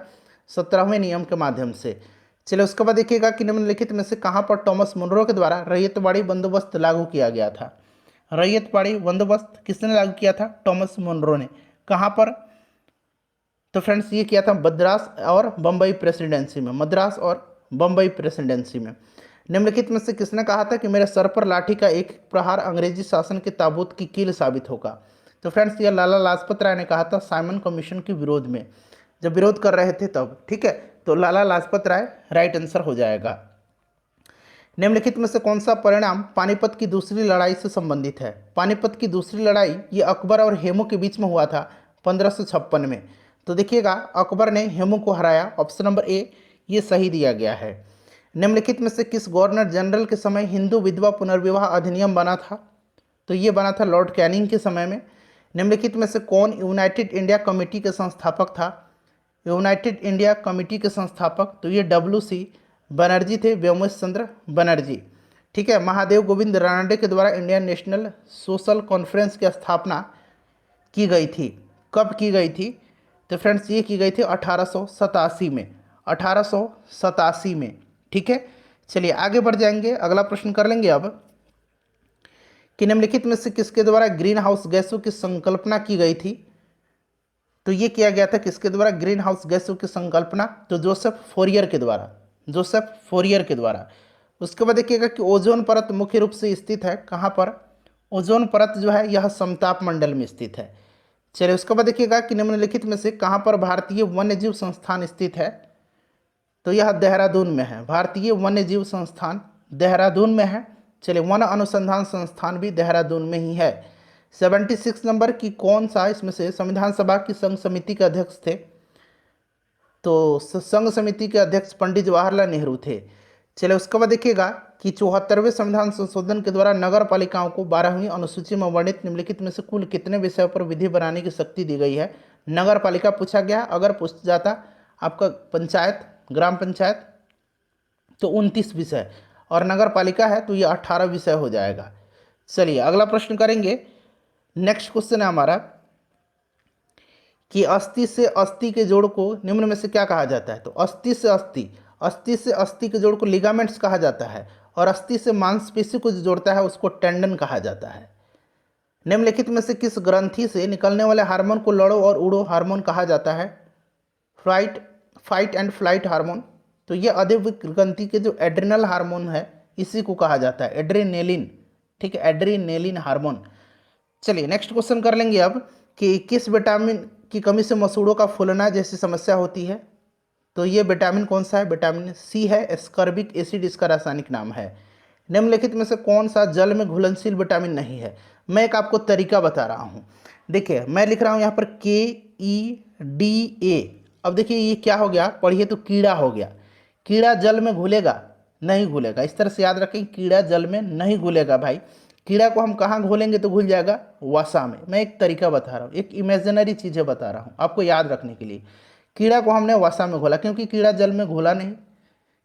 17वें नियम के माध्यम से। चलिए उसके बाद देखिएगा कि निम्नलिखित में से कहाँ पर टॉमस मुनरो के द्वारा रैयतवाड़ी बंदोबस्त लागू किया गया था? रैयतवाड़ी बंदोबस्त किसने लागू किया था? टॉमस मुनरो ने। कहाँ पर? तो फ्रेंड्स ये किया था मद्रास और बम्बई प्रेसिडेंसी में, मद्रास और बम्बई प्रेसिडेंसी में। निम्नलिखित में से किसने कहा था कि मेरे सर पर लाठी का एक प्रहार अंग्रेजी शासन के ताबूत की कील साबित होगा? तो फ्रेंड्स ये लाला लाजपत राय ने कहा था साइमन कमीशन के विरोध में, जब विरोध कर रहे थे तब। ठीक है, तो लाला लाजपत राय राइट आंसर हो जाएगा। निम्नलिखित में से कौन सा परिणाम पानीपत की दूसरी लड़ाई से संबंधित है? पानीपत की दूसरी लड़ाई ये अकबर और हेमू के बीच में हुआ था 1556 में। तो देखिएगा अकबर ने हेमू को हराया, ऑप्शन नंबर ए ये सही दिया गया है। निम्नलिखित में से किस गवर्नर जनरल के समय हिंदू विधवा पुनर्विवाह अधिनियम बना था? तो ये बना था लॉर्ड कैनिंग के समय में। निम्नलिखित में से कौन यूनाइटेड इंडिया कमेटी के संस्थापक था? यूनाइटेड इंडिया कमेटी के संस्थापक तो ये WC बनर्जी थे, व्योमेश चंद्र बनर्जी। ठीक है, महादेव गोविंद रानडे के द्वारा इंडियन नेशनल सोशल कॉन्फ्रेंस की स्थापना की गई थी। कब की गई थी? तो फ्रेंड्स ये की गई थी 1887 में, 1887 में। ठीक है, चलिए आगे बढ़ जाएंगे, अगला प्रश्न कर लेंगे अब कि निम्नलिखित में से किसके द्वारा ग्रीन हाउस गैसों की संकल्पना की गई थी? तो ये किया गया था किसके द्वारा ग्रीन हाउस गैसों की संकल्पना? तो जोसेफ फोरियर के द्वारा, जोसेफ फोरियर के द्वारा। उसके बाद देखिएगा कि ओजोन परत मुख्य रूप से स्थित है कहाँ पर? ओजोन परत जो है यह समताप मंडल में स्थित है। चलिए उसके बाद देखिएगा कि निम्नलिखित में से कहाँ पर भारतीय वन्यजीव संस्थान स्थित है? तो यह देहरादून में है, भारतीय वन्यजीव संस्थान देहरादून में है। चलिए वन अनुसंधान संस्थान भी देहरादून में ही है। 76 नंबर की कौन सा इसमें से संविधान सभा की संघ समिति के अध्यक्ष थे? तो संघ समिति के अध्यक्ष पंडित जवाहरलाल नेहरू थे। चलिए उसके बाद देखिएगा कि 74वें संविधान संशोधन के द्वारा नगर पालिकाओं को 12वीं अनुसूची में वर्णित निम्नलिखित में से कुल कितने विषयों पर विधि बनाने की शक्ति दी गई है? नगर पालिका पूछा गया, अगर पूछ जाता आपका पंचायत, ग्राम पंचायत तो 29 विषय, और नगर पालिका है तो ये 18 विषय हो जाएगा। चलिए अगला प्रश्न करेंगे। नेक्स्ट क्वेश्चन है हमारा कि अस्थि से अस्थि के जोड़ को निम्न में से क्या कहा जाता है? तो अस्थि से अस्थि, अस्थि से अस्थि के जोड़ को लिगामेंट्स कहा जाता है, और अस्थि से मांसपेशी को जो जोड़ता है उसको टेंडन कहा जाता है। निम्नलिखित में से किस ग्रंथि से निकलने वाले हार्मोन को लड़ो और उड़ो हार्मोन कहा जाता है? Fight and flight hormone. तो ये अधिक ग्रंथि के जो एड्रिनल हार्मोन है इसी को कहा जाता है एड्रीनेलिन। ठीक है, एड्रीनेलिन हार्मोन। चलिए नेक्स्ट क्वेश्चन कर लेंगे अब कि किस विटामिन की कमी से मसूड़ों का फूलना जैसी समस्या होती है? तो ये विटामिन कौन सा है? विटामिन C है, एस्कॉर्बिक एसिड इसका रासायनिक नाम है। निम्नलिखित में से कौन सा जल में घुलनशील विटामिन नहीं है? मैं एक आपको तरीका बता रहा हूँ। देखिए मैं लिख रहा हूँ यहाँ पर KEDA। अब देखिए ये क्या हो गया, पढ़िए तो कीड़ा हो गया। कीड़ा जल में घुलेगा? नहीं घुलेगा। इस तरह से याद रखें, कीड़ा जल में नहीं घुलेगा भाई। कीड़ा को हम कहाँ घोलेंगे तो घुल जाएगा? वसा में। मैं एक तरीका बता रहा हूँ, एक इमेजिनरी चीज़ें बता रहा हूँ आपको याद रखने के लिए। कीड़ा को हमने वसा में घोला क्योंकि कीड़ा जल में घोला नहीं।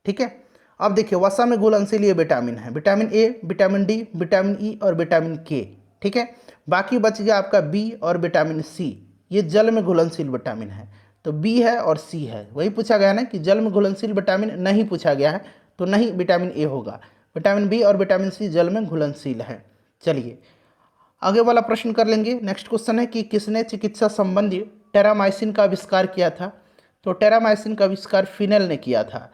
ठीक है, अब देखिए वसा में घुलनशील ये विटामिन है, vitamin A, vitamin D, vitamin E और विटामिन K। ठीक है, बाकी बच गया आपका B और विटामिन C। ये जल में घुलनशील विटामिन है, तो B है और C है। वही पूछा गया ना कि जल में घुलनशील विटामिन नहीं पूछा गया है, तो नहीं विटामिन A होगा। विटामिन B और विटामिन C जल में घुलनशील है। चलिए आगे वाला प्रश्न कर लेंगे। नेक्स्ट क्वेश्चन है कि किसने चिकित्सा संबंधी टेरामाइसिन का आविष्कार किया था? तो टेरामाइसिन का आविष्कार फिनेल ने किया था।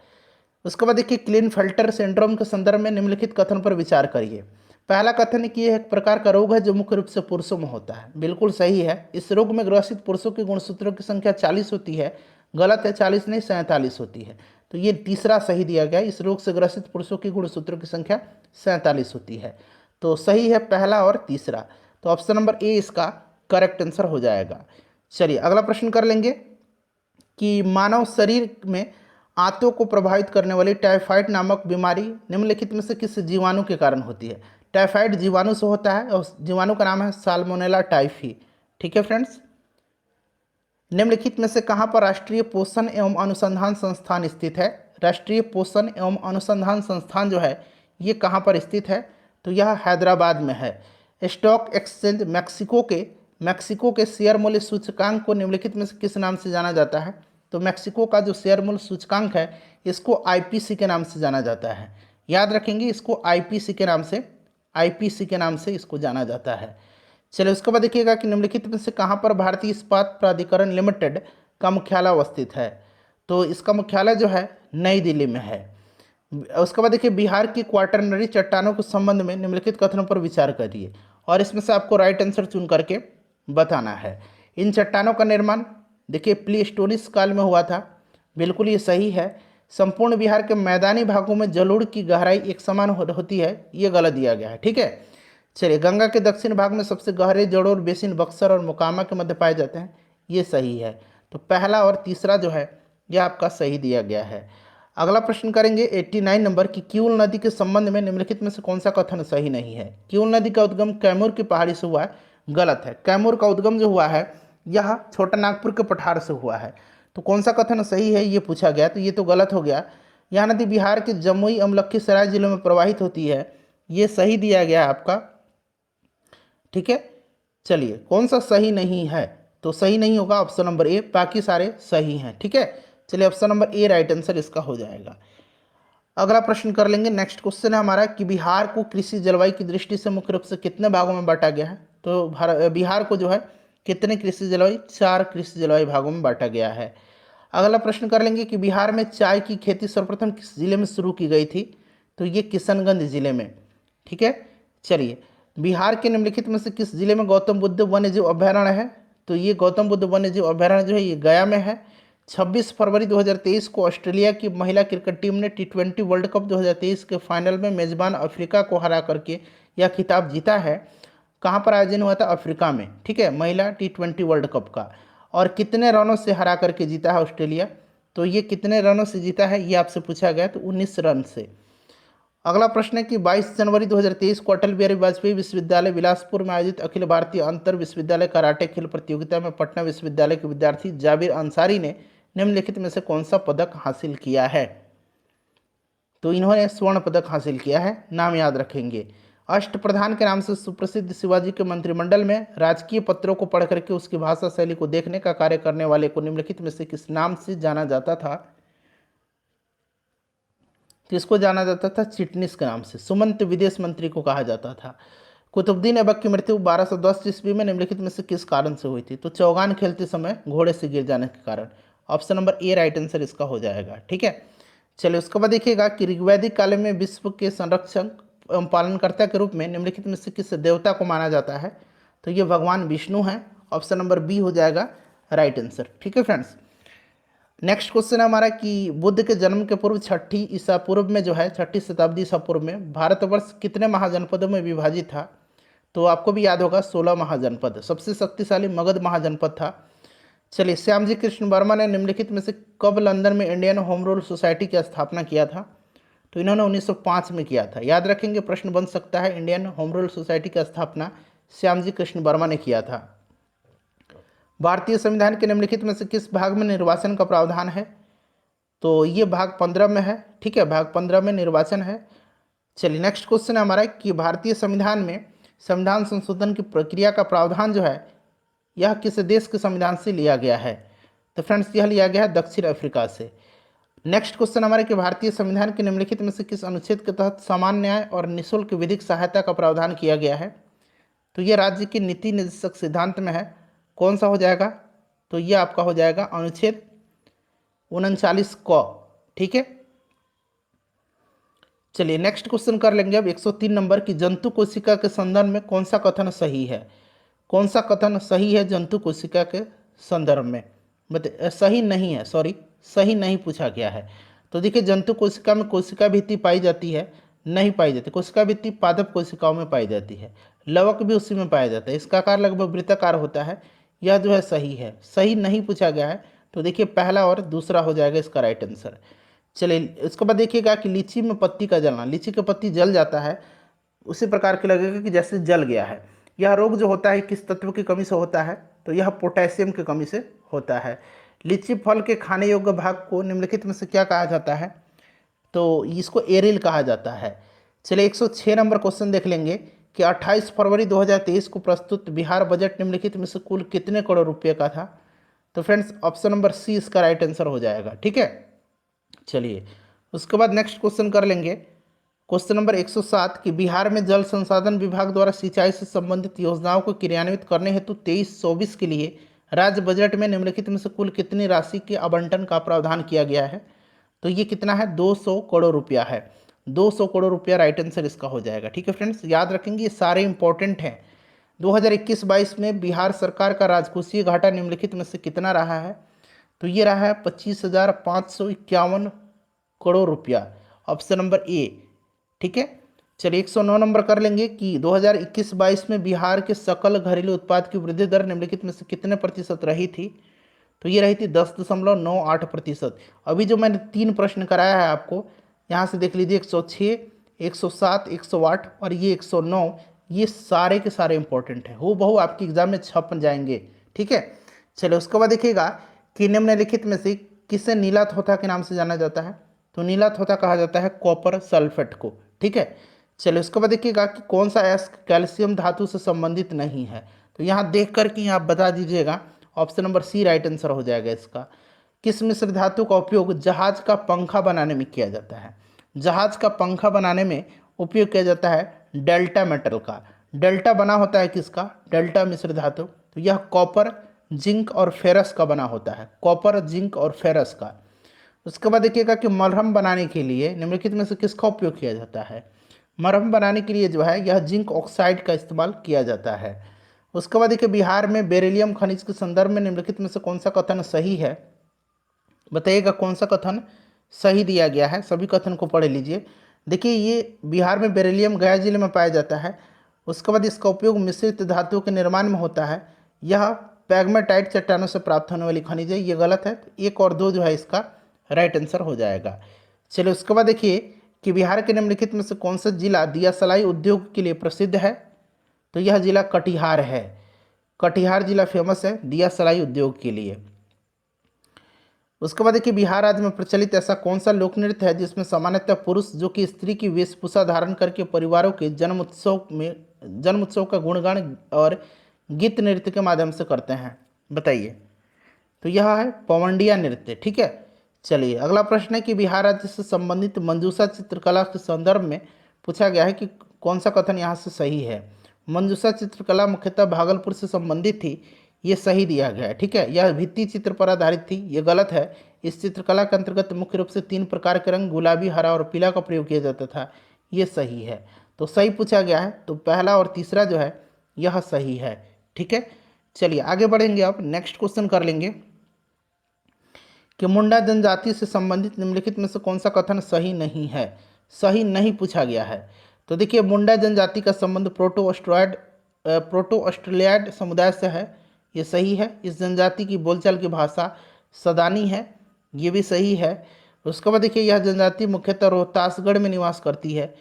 उसके बाद देखिए क्लिनफेल्टर सिंड्रोम के संदर्भ में निम्नलिखित कथन पर विचार करिए। पहला कथन है कि यह एक प्रकार का रोग है जो मुख्य रूप से पुरुषों में होता है। बिल्कुल सही है। इस रोग में ग्रसित पुरुषों के गुणसूत्रों की संख्या 40 होती है। गलत है, 40 नहीं 47 होती है। तो ये तीसरा सही दिया गया। इस रोग से ग्रसित पुरुषों की गुणसूत्रों की संख्या 47 होती है। तो सही है पहला और तीसरा। तो ऑप्शन नंबर ए इसका करेक्ट आंसर हो जाएगा। चलिए अगला प्रश्न कर लेंगे कि मानव शरीर में आंतों को प्रभावित करने वाली टाइफाइड नामक बीमारी निम्नलिखित में से किस जीवाणु के कारण होती है? टाइफाइड जीवाणु से होता है और जीवाणु का नाम है साल्मोनेला टाइफी। ठीक है फ्रेंड्स। निम्नलिखित में से कहाँ पर राष्ट्रीय पोषण एवं अनुसंधान संस्थान स्थित है? राष्ट्रीय पोषण एवं अनुसंधान संस्थान जो है ये कहाँ पर स्थित है? तो यह हैदराबाद में है। स्टॉक एक्सचेंज मैक्सिको के शेयर मूल्य सूचकांक को निम्नलिखित में से किस नाम से जाना जाता है? तो मैक्सिको का जो शेयर मूल्य सूचकांक है इसको आईपीसी के नाम से जाना जाता है। याद रखेंगे इसको आईपीसी के नाम से इसको जाना जाता है। चलिए उसके बाद देखिएगा कि निम्नलिखित में से कहाँ पर भारतीय इस्पात प्राधिकरण लिमिटेड का मुख्यालय अवस्थित है? तो इसका मुख्यालय जो है नई दिल्ली में है। उसके बाद देखिए बिहार की क्वाटरनरी चट्टानों के संबंध में निम्नलिखित कथनों पर विचार करिए और इसमें से आपको राइट आंसर चुन करके बताना है। इन चट्टानों का निर्माण देखिए प्लीस्टोसिस काल में हुआ था। बिल्कुल ये सही है। संपूर्ण बिहार के मैदानी भागों में जलोढ़ की गहराई एक समान होती है, ये गलत दिया गया है। ठीक है। चलिए गंगा के दक्षिण भाग में सबसे गहरे जलोढ़ बेसिन बक्सर और मोकामा के मध्य पाए जाते हैं, ये सही है। तो पहला और तीसरा जो है यह आपका सही दिया गया है। अगला प्रश्न करेंगे 89 नंबर की किऊल नदी के संबंध में निम्नलिखित में से कौन सा कथन सही नहीं है? किऊल नदी का उद्गम कैमूर की पहाड़ी से हुआ है, गलत है। कैमूर का उद्गम जो हुआ है यह छोटा नागपुर के पठार से हुआ है। तो कौन सा कथन सही है ये पूछा गया, तो ये तो गलत हो गया। यह नदी बिहार के जमुई एवं लखीसराय जिलों में प्रवाहित होती है, ये सही दिया गया है आपका। ठीक है। चलिए कौन सा सही नहीं है? तो सही नहीं होगा ऑप्शन नंबर ए, बाकी सारे सही हैं। ठीक है। चलिए option number A right answer इसका हो जाएगा। अगला प्रश्न कर लेंगे। नेक्स्ट क्वेश्चन है हमारा कि बिहार को कृषि जलवायु की दृष्टि से मुख्य रूप से कितने भागों में बांटा गया है? तो बिहार को जो है कितने कृषि जलवायु? 4 कृषि जलवायु भागों में बांटा गया है। अगला प्रश्न कर लेंगे कि बिहार में चाय की खेती सर्वप्रथम किस जिले में शुरू की गई थी? तो ये किशनगंज जिले में। ठीक है। चलिए बिहार के निम्नलिखित में से किस जिले में गौतम बुद्ध वन्यजीव अभयारण्य है? तो ये गौतम बुद्ध वन्यजीव अभयारण्य जो है ये गया में है। 26 फरवरी 2023 को ऑस्ट्रेलिया की महिला क्रिकेट टीम ने T20 वर्ल्ड कप 2023 के फाइनल में मेजबान अफ्रीका को हरा करके यह खिताब जीता है। कहाँ पर आयोजन हुआ था? अफ्रीका में। ठीक है। महिला T20 वर्ल्ड कप का। और कितने रनों से हरा करके जीता है ऑस्ट्रेलिया? तो ये कितने रनों से जीता है ये आपसे पूछा गया, तो 19 रन से। अगला प्रश्न है कि 22 जनवरी 2023 को अटल बिहारी वाजपेयी विश्वविद्यालय बिलासपुर में आयोजित अखिल भारतीय अंतर विश्वविद्यालय कराटे खेल प्रतियोगिता में पटना विश्वविद्यालय के विद्यार्थी जाबिर अंसारी ने निम्नलिखित में से कौन सा पदक हासिल किया है? तो इन्होंने स्वर्ण पदक हासिल किया है। नाम याद रखेंगे। अष्टप्रधान के नाम से सुप्रसिद्ध शिवाजी के मंत्रिमंडल में राजकीय पत्रों को पढ़ करके उसकी भाषा शैली को देखने का कार्य करने वाले को निम्नलिखित में से किस नाम से जाना जाता था? किसको जाना जाता था? चिटनिस के नाम से। सुमंत विदेश मंत्री को कहा जाता था। कुतुबुद्दीन ऐबक की मृत्यु 1210 ईस्वी में निम्नलिखित में से किस कारण से हुई थी? तो चौगान खेलते समय घोड़े से गिर जाने के कारण। Option number A right answer इसका हो जाएगा। ठीक है। चलिए उसके बाद देखिएगा कि ऋग्वैदिक काल में विश्व के संरक्षक एवं पालनकर्ता के रूप में निम्नलिखित में से किस देवता को माना जाता है? तो ये भगवान विष्णु हैं। ऑप्शन नंबर बी हो जाएगा राइट आंसर। ठीक है फ्रेंड्स। नेक्स्ट क्वेश्चन है हमारा कि बुद्ध के जन्म के पूर्व 6ठी ईसा पूर्व में जो है 6ठी शताब्दी ईसा पूर्व में भारतवर्ष कितने महाजनपदों में विभाजित था? तो आपको भी याद होगा 16 महाजनपद। सबसे शक्तिशाली मगध महाजनपद था। चलिए श्यामजी कृष्ण वर्मा ने निम्नलिखित में से कब लंदन में इंडियन होम रूल सोसाइटी की स्थापना किया था? तो इन्होंने 1905 में किया था। याद रखेंगे प्रश्न बन सकता है। इंडियन होम रूल सोसाइटी की स्थापना श्यामजी कृष्ण वर्मा ने किया था। भारतीय संविधान के निम्नलिखित में से किस भाग में निर्वाचन का प्रावधान है? तो ये भाग 15 में है। ठीक है। भाग 15 में निर्वाचन है। चलिए नेक्स्ट क्वेश्चन है हमारा कि भारतीय संविधान में संविधान संशोधन की प्रक्रिया का प्रावधान जो है यह किस देश के संविधान से लिया गया है? तो फ्रेंड्स यह लिया गया है दक्षिण अफ्रीका से। नेक्स्ट क्वेश्चन हमारे कि भारतीय संविधान के निम्नलिखित में से किस अनुच्छेद के तहत समान न्याय और निःशुल्क विधिक सहायता का प्रावधान किया गया है? तो ये राज्य के नीति निर्देशक सिद्धांत में है। कौन सा हो जाएगा? तो ये आपका हो जाएगा अनुच्छेद 39 क। ठीक है, चलिए नेक्स्ट क्वेश्चन कर लेंगे अब 103 नंबर की जंतु कोशिका के संदर्भ में कौन सा कथन सही है? कौन सा कथन सही है जंतु कोशिका के संदर्भ में? सही नहीं है, सॉरी, सही नहीं पूछा गया है। तो देखिए जंतु कोशिका में कोशिका भित्ति पाई जाती है? नहीं पाई जाती। कोशिका भित्ति पादप कोशिकाओं में पाई जाती है, लवक भी उसी में पाया जाता है, इसका आकार लगभग वृत्ताकार होता है। यह जो है सही है, सही नहीं पूछा गया है। तो देखिए पहला और दूसरा हो जाएगा इसका राइट आंसर। चलिए इसके बाद देखिएगा कि लीची में पत्ती का जलना, लीची का पत्ती जल जाता है, उसी प्रकार के लगेगा कि जैसे जल गया है। यह रोग जो होता है किस तत्व की कमी से होता है? तो यह पोटेशियम की कमी से होता है। लीची फल के खाने योग्य भाग को निम्नलिखित में से क्या कहा जाता है? तो इसको एरिल कहा जाता है। चलिए 106 नंबर क्वेश्चन देख लेंगे कि 28 फरवरी 2023 को प्रस्तुत बिहार बजट निम्नलिखित में से कुल कितने करोड़ रुपये का था? तो फ्रेंड्स ऑप्शन नंबर सी इसका राइट आंसर हो जाएगा। ठीक है, चलिए उसके बाद नेक्स्ट क्वेश्चन कर लेंगे क्वेश्चन नंबर 107 कि बिहार में जल संसाधन विभाग द्वारा सिंचाई से संबंधित योजनाओं को क्रियान्वित करने हेतु 23-24 के लिए राज्य बजट में निम्नलिखित में से कुल कितनी राशि के आवंटन का प्रावधान किया गया है? तो ये कितना है? 200 करोड़ रुपया है। 200 करोड़ रुपया राइट आंसर इसका हो जाएगा। ठीक है फ्रेंड्स, याद रखेंगे ये सारे इंपॉर्टेंट हैं। 2021-22 में बिहार सरकार का राजकोषीय घाटा निम्नलिखित में से कितना रहा है? तो ये रहा है 25,551 करोड़ रुपया, ऑप्शन नंबर ए। ठीक है, चलिए 109 नंबर कर लेंगे कि 2021-22 में बिहार के सकल घरेलू उत्पाद की वृद्धि दर निम्नलिखित में से कितने प्रतिशत रही थी? तो ये रही थी 10.98%। अभी जो मैंने 3 प्रश्न कराया है आपको, यहाँ से देख लीजिए 106, 107, 108 और ये 109, ये सारे के सारे इंपॉर्टेंट हैं, हो बहु आपके एग्जाम में छप जाएंगे। ठीक है, चलिए उसके बाद देखिएगा कि निम्नलिखित में से किसे नीला थोथा के नाम से जाना जाता है? तो नीला थोथा कहा जाता है कॉपर सल्फेट को। ठीक है, चलिए उसके बाद देखिएगा कि कौन सा एस कैल्शियम धातु से संबंधित नहीं है? तो यहाँ देख कर के आप बता दीजिएगा, option number C right answer हो जाएगा इसका। किस मिश्र धातु का उपयोग जहाज का पंखा बनाने में किया जाता है? जहाज का पंखा बनाने में उपयोग किया जाता है डेल्टा मेटल का। डेल्टा बना होता है किसका? डेल्टा मिश्र धातु। तो यह कॉपर, जिंक और फेरस का बना होता है, कॉपर, जिंक और फेरस का। उसके बाद देखिएगा कि मलहम बनाने के लिए निम्नलिखित में से किसका उपयोग किया जाता है? मरहम बनाने के लिए जो है यह जिंक ऑक्साइड का इस्तेमाल किया जाता है। उसके बाद देखिए बिहार में बेरिलियम खनिज के संदर्भ में निम्नलिखित में से कौन सा कथन सही है? बताइएगा कौन सा कथन सही दिया गया है। सभी कथन को पढ़ लीजिए। देखिए ये बिहार में बेरिलियम गया जिले में पाया जाता है। उसके बाद इसका उपयोग मिश्रित धातुओं के निर्माण में होता है। यह पैग्मेटाइट चट्टानों से प्राप्त होने वाली खनिज है, ये गलत है। तो 1 और 2 जो है इसका राइट आंसर हो जाएगा। चलिए उसके बाद देखिए कि बिहार के निम्नलिखित में से कौन सा जिला दिया सलाई उद्योग के लिए प्रसिद्ध है? तो यह जिला कटिहार है। कटिहार जिला फेमस है दिया सलाई उद्योग के लिए। उसके बाद देखिए बिहार राज्य में प्रचलित ऐसा कौन सा लोक नृत्य है जिसमें सामान्यतः पुरुष जो कि स्त्री की वेशभूषा धारण करके परिवारों के जन्म उत्सव का गुणगान और गीत नृत्य के माध्यम से करते हैं? बताइए। तो यह है पवंडिया नृत्य। ठीक है, चलिए अगला प्रश्न है कि बिहार राज्य से संबंधित मंजूषा चित्रकला के संदर्भ में पूछा गया है कि कौन सा कथन यहाँ से सही है? मंजूषा चित्रकला मुख्यतः भागलपुर से संबंधित थी, ये सही दिया गया है। ठीक है, यह भित्ति चित्र पर आधारित थी, ये गलत है। इस चित्रकला के अंतर्गत मुख्य रूप से 3 प्रकार के रंग गुलाबी, हरा और पीला का प्रयोग किया जाता था, ये सही है। तो सही पूछा गया है, तो पहला और तीसरा जो है यह सही है। ठीक है, चलिए आगे बढ़ेंगे। अब नेक्स्ट क्वेश्चन कर लेंगे कि मुंडा जनजाति से संबंधित निम्नलिखित में से कौन सा कथन सही नहीं है? सही नहीं पूछा गया है। तो देखिए मुंडा जनजाति का संबंध प्रोटो ऑस्ट्रेलियाड समुदाय से है, ये सही है। इस जनजाति की बोलचाल की भाषा सदानी है, ये भी सही है। उसके बाद देखिए यह जनजाति मुख्यतः रोहतासगढ़ में निवास करती है,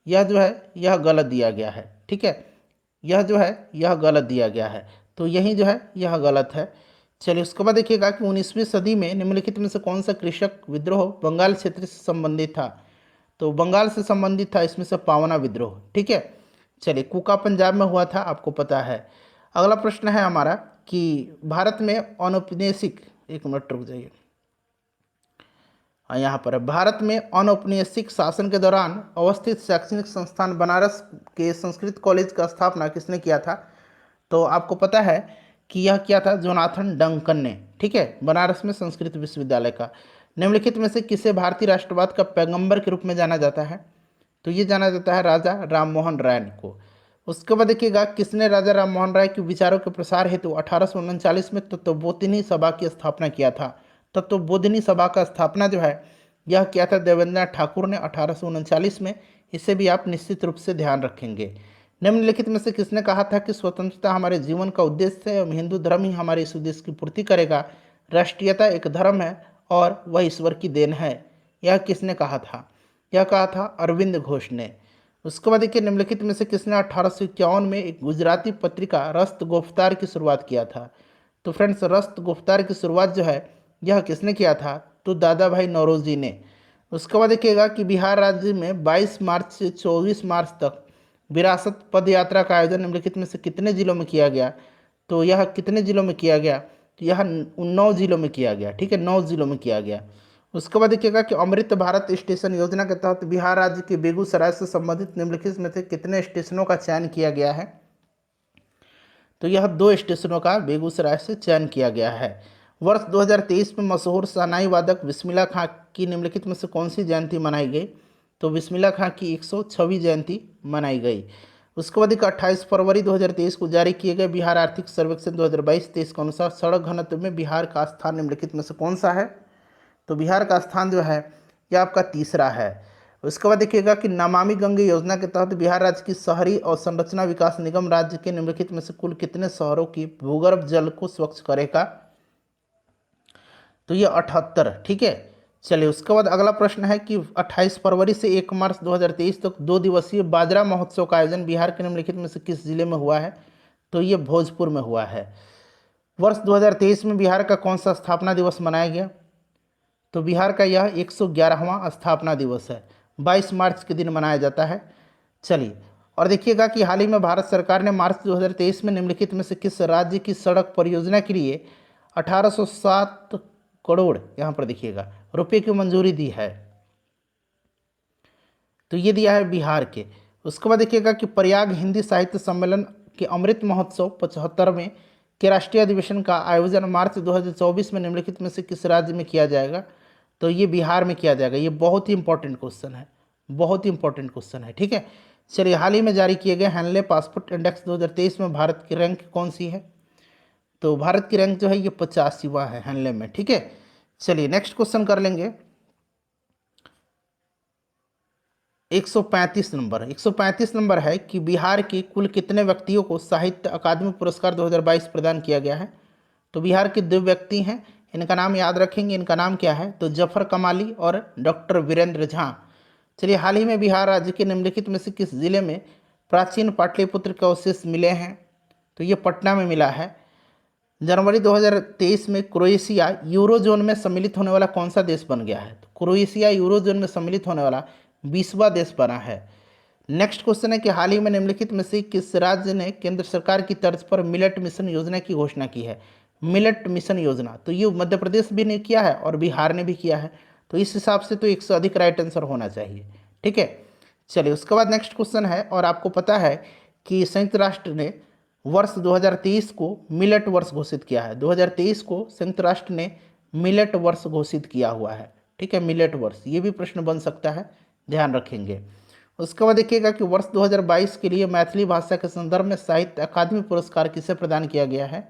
यह जो है यह गलत दिया गया है। ठीक है, यह जो है यह गलत दिया गया है, तो यही जो है यह गलत है। चलिए उसके बाद देखिएगा कि 19वीं सदी में निम्नलिखित में से कौन सा कृषक विद्रोह बंगाल क्षेत्र से संबंधित था? तो बंगाल से संबंधित था इसमें से पावना विद्रोह। ठीक है, चलिए कुका पंजाब में हुआ था, आपको पता है। अगला प्रश्न है हमारा कि भारत में अनौपनिवेशिक, एक मिनट रुक जाइए, यहाँ पर है, भारत में अनौपनिवेशिक शासन के दौरान अवस्थित शैक्षणिक संस्थान बनारस के संस्कृत कॉलेज का स्थापना किसने किया था? तो आपको पता है कि यह क्या था, जोनाथन डंकन ने, ठीक है, बनारस में संस्कृत विश्वविद्यालय का। निम्नलिखित में से किसे भारतीय राष्ट्रवाद का पैगंबर के रूप में जाना जाता है? तो ये जाना जाता है राजा राममोहन राय को। उसके बाद देखिएगा, किसने राजा राममोहन राय के विचारों के प्रसार हेतु 1839 में तत्वबोधिनी सभा की स्थापना किया था? तत्वबोधिनी सभा का स्थापना जो है यह किया था देवेंद्रनाथ ठाकुर ने 1839 में। इसे भी आप निश्चित रूप से ध्यान रखेंगे। निम्नलिखित में से किसने कहा था कि स्वतंत्रता हमारे जीवन का उद्देश्य है एवं हिंदू धर्म ही हमारे इस उद्देश्य की पूर्ति करेगा? राष्ट्रीयता एक धर्म है और वह ईश्वर की देन है। यह किसने कहा था? यह कहा था अरविंद घोष ने। उसके बाद देखिए, निम्नलिखित में से किसने 1851 में एक गुजराती पत्रिका रस्त गुफ्तार की शुरुआत किया था? तो फ्रेंड्स, रस्त गुफ्तार की शुरुआत जो है यह किसने किया था? तो दादा भाई नौरोजी ने। उसके बाद देखिएगा कि बिहार राज्य में 22 मार्च से 24 मार्च तक विरासत पद यात्रा का आयोजन निम्नलिखित में से कितने जिलों में किया गया? तो यह कितने जिलों में किया गया? तो यह 9 जिलों में किया गया, ठीक है, 9 जिलों में किया गया। उसके बाद देखिएगा कि अमृत भारत स्टेशन योजना के तहत बिहार राज्य के बेगूसराय से संबंधित निम्नलिखित में से कितने स्टेशनों का चयन किया गया है? तो यह 2 स्टेशनों का बेगूसराय से चयन किया गया है। वर्ष 2023 में मशहूर शहनाई वादक बिस्मिल्लाह खां की निम्नलिखित में से कौन सी जयंती मनाई गई? तो बिस्मिल्लाह खां की 106वीं जयंती मनाई गई। उसके बाद 28 फरवरी 2023 को जारी किए गए बिहार आर्थिक सर्वेक्षण 2022-23 के अनुसार सड़क घनत्व में बिहार का स्थान निम्नलिखित में से कौन सा है? तो बिहार का स्थान जो है यह आपका तीसरा है। उसके बाद देखिएगा कि नमामि गंगे योजना के तहत बिहार राज्य की शहरी और संरचना विकास निगम राज्य के निम्नलिखित में से कुल कितने शहरों की भूगर्भ जल को स्वच्छ करेगा? तो ये 78, ठीक है। चलिए, उसके बाद अगला प्रश्न है कि 28 फरवरी से 1 मार्च 2023 तक 2 दिवसीय बाजरा महोत्सव का आयोजन बिहार के निम्नलिखित में से किस जिले में हुआ है? तो ये भोजपुर में हुआ है। वर्ष 2023 में बिहार का कौन सा स्थापना दिवस मनाया गया? तो बिहार का यह 111वां स्थापना दिवस है, 22 मार्च के दिन मनाया जाता है। चलिए, और देखिएगा कि हाल ही में भारत सरकार ने मार्च 2023 में निम्नलिखित में से किस राज्य की सड़क परियोजना के लिए 1807 करोड़, यहाँ पर देखिएगा, रुपये की मंजूरी दी है? तो ये दिया है बिहार के। उसके बाद देखिएगा कि प्रयाग हिंदी साहित्य सम्मेलन के अमृत महोत्सव 75वें के राष्ट्रीय अधिवेशन का आयोजन मार्च 2024 में निम्नलिखित में से किस राज्य में किया जाएगा? तो ये बिहार में किया जाएगा। ये बहुत ही इंपॉर्टेंट क्वेश्चन है, बहुत ही इंपॉर्टेंट क्वेश्चन है, ठीक है। चलिए, हाल ही में जारी किए गए हैंडले पासपोर्ट इंडेक्स 2023 में भारत की रैंक कौन सी है? तो भारत की रैंक जो है ये 85वां है हैंडले में, ठीक है। चलिए, नेक्स्ट क्वेश्चन कर लेंगे। 135 नंबर, 135 नंबर है कि बिहार के कुल कितने व्यक्तियों को साहित्य अकादमी पुरस्कार 2022 प्रदान किया गया है? तो बिहार के 2 व्यक्ति हैं, इनका नाम याद रखेंगे। इनका नाम क्या है? तो जफर कमाली और डॉक्टर वीरेंद्र झा। चलिए, हाल ही में बिहार राज्य के निम्नलिखित में से किस जिले में प्राचीन पाटलिपुत्र के अवशेष मिले हैं? तो ये पटना में मिला है। जनवरी 2023 में क्रोएशिया यूरोजोन में सम्मिलित होने वाला कौन सा देश बन गया है? तो क्रोएशिया यूरोजोन में सम्मिलित होने वाला 20वां देश बना है। नेक्स्ट क्वेश्चन है कि हाल ही में निम्नलिखित में से किस राज्य ने केंद्र सरकार की तर्ज पर मिलेट मिशन योजना की घोषणा की है? मिलेट मिशन योजना, तो ये मध्य प्रदेश भी ने किया है और बिहार ने भी किया है। तो इस हिसाब से तो 1 से अधिक राइट आंसर होना चाहिए, ठीक है। चलिए, उसके बाद नेक्स्ट क्वेश्चन है, और आपको पता है कि संयुक्त राष्ट्र ने वर्ष 2023 को मिलेट वर्ष घोषित किया है। 2023 को संयुक्त राष्ट्र ने मिलेट वर्ष घोषित किया हुआ है, ठीक है, मिलेट वर्ष। ये भी प्रश्न बन सकता है, ध्यान रखेंगे। उसके बाद देखिएगा कि वर्ष 2022 के लिए मैथिली भाषा के संदर्भ में साहित्य अकादमी पुरस्कार किसे प्रदान किया गया है?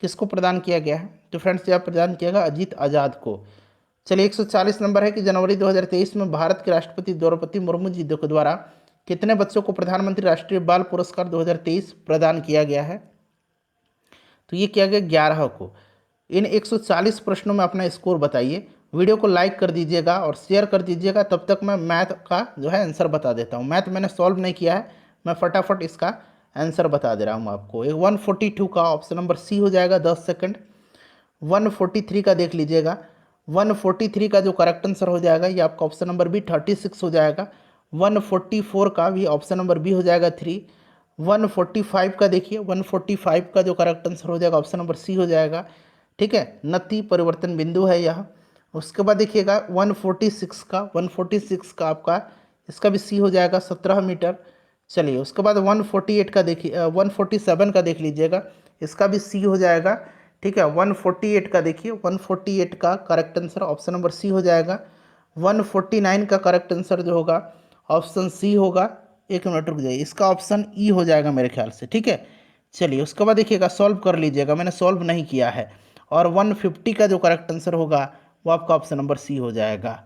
किसको प्रदान किया गया है? तो फ्रेंड्स, यह प्रदान किया गया अजीत आज़ाद को। चलिए, 140 नंबर है कि जनवरी 2023 में भारत के राष्ट्रपति द्रौपदी मुर्मू जी के द्वारा कितने बच्चों को प्रधानमंत्री राष्ट्रीय बाल पुरस्कार 2023 प्रदान किया गया है? तो ये किया गया 11 को। इन 140 प्रश्नों में अपना स्कोर बताइए। वीडियो को लाइक कर दीजिएगा और शेयर कर दीजिएगा। तब तक मैं मैथ का जो है आंसर बता देता हूँ। मैथ मैंने सॉल्व नहीं किया है, मैं फटाफट इसका आंसर बता दे रहा हूँ आपको। 142 का ऑप्शन नंबर सी हो जाएगा, 10 सेकंड। 143 का देख लीजिएगा, 143 का जो करेक्ट आंसर हो जाएगा ये आपका ऑप्शन नंबर बी 36 हो जाएगा। 144 का भी ऑप्शन नंबर बी हो जाएगा 3। 145 का देखिए, 145 का जो करेक्ट आंसर हो जाएगा ऑप्शन नंबर सी हो जाएगा, ठीक है। नति परिवर्तन बिंदु है यह। उसके बाद देखिएगा 146 का आपका इसका भी सी हो जाएगा, 17 मीटर। चलिए उसके बाद 148 का देखिए, 147 का देख लीजिएगा, इसका भी सी हो जाएगा। ठीक है, 148 का देखिए, 148 का correct answer option number C हो जाएगा। 149 का करेक्ट आंसर जो होगा ऑप्शन सी होगा। एक मिनट रुक जाइए, इसका ऑप्शन ई हो जाएगा मेरे ख्याल से। ठीक है, चलिए उसके बाद देखिएगा, सॉल्व कर लीजिएगा, मैंने सॉल्व नहीं किया है। और 150 का जो करेक्ट आंसर होगा वो आपका ऑप्शन नंबर सी हो जाएगा।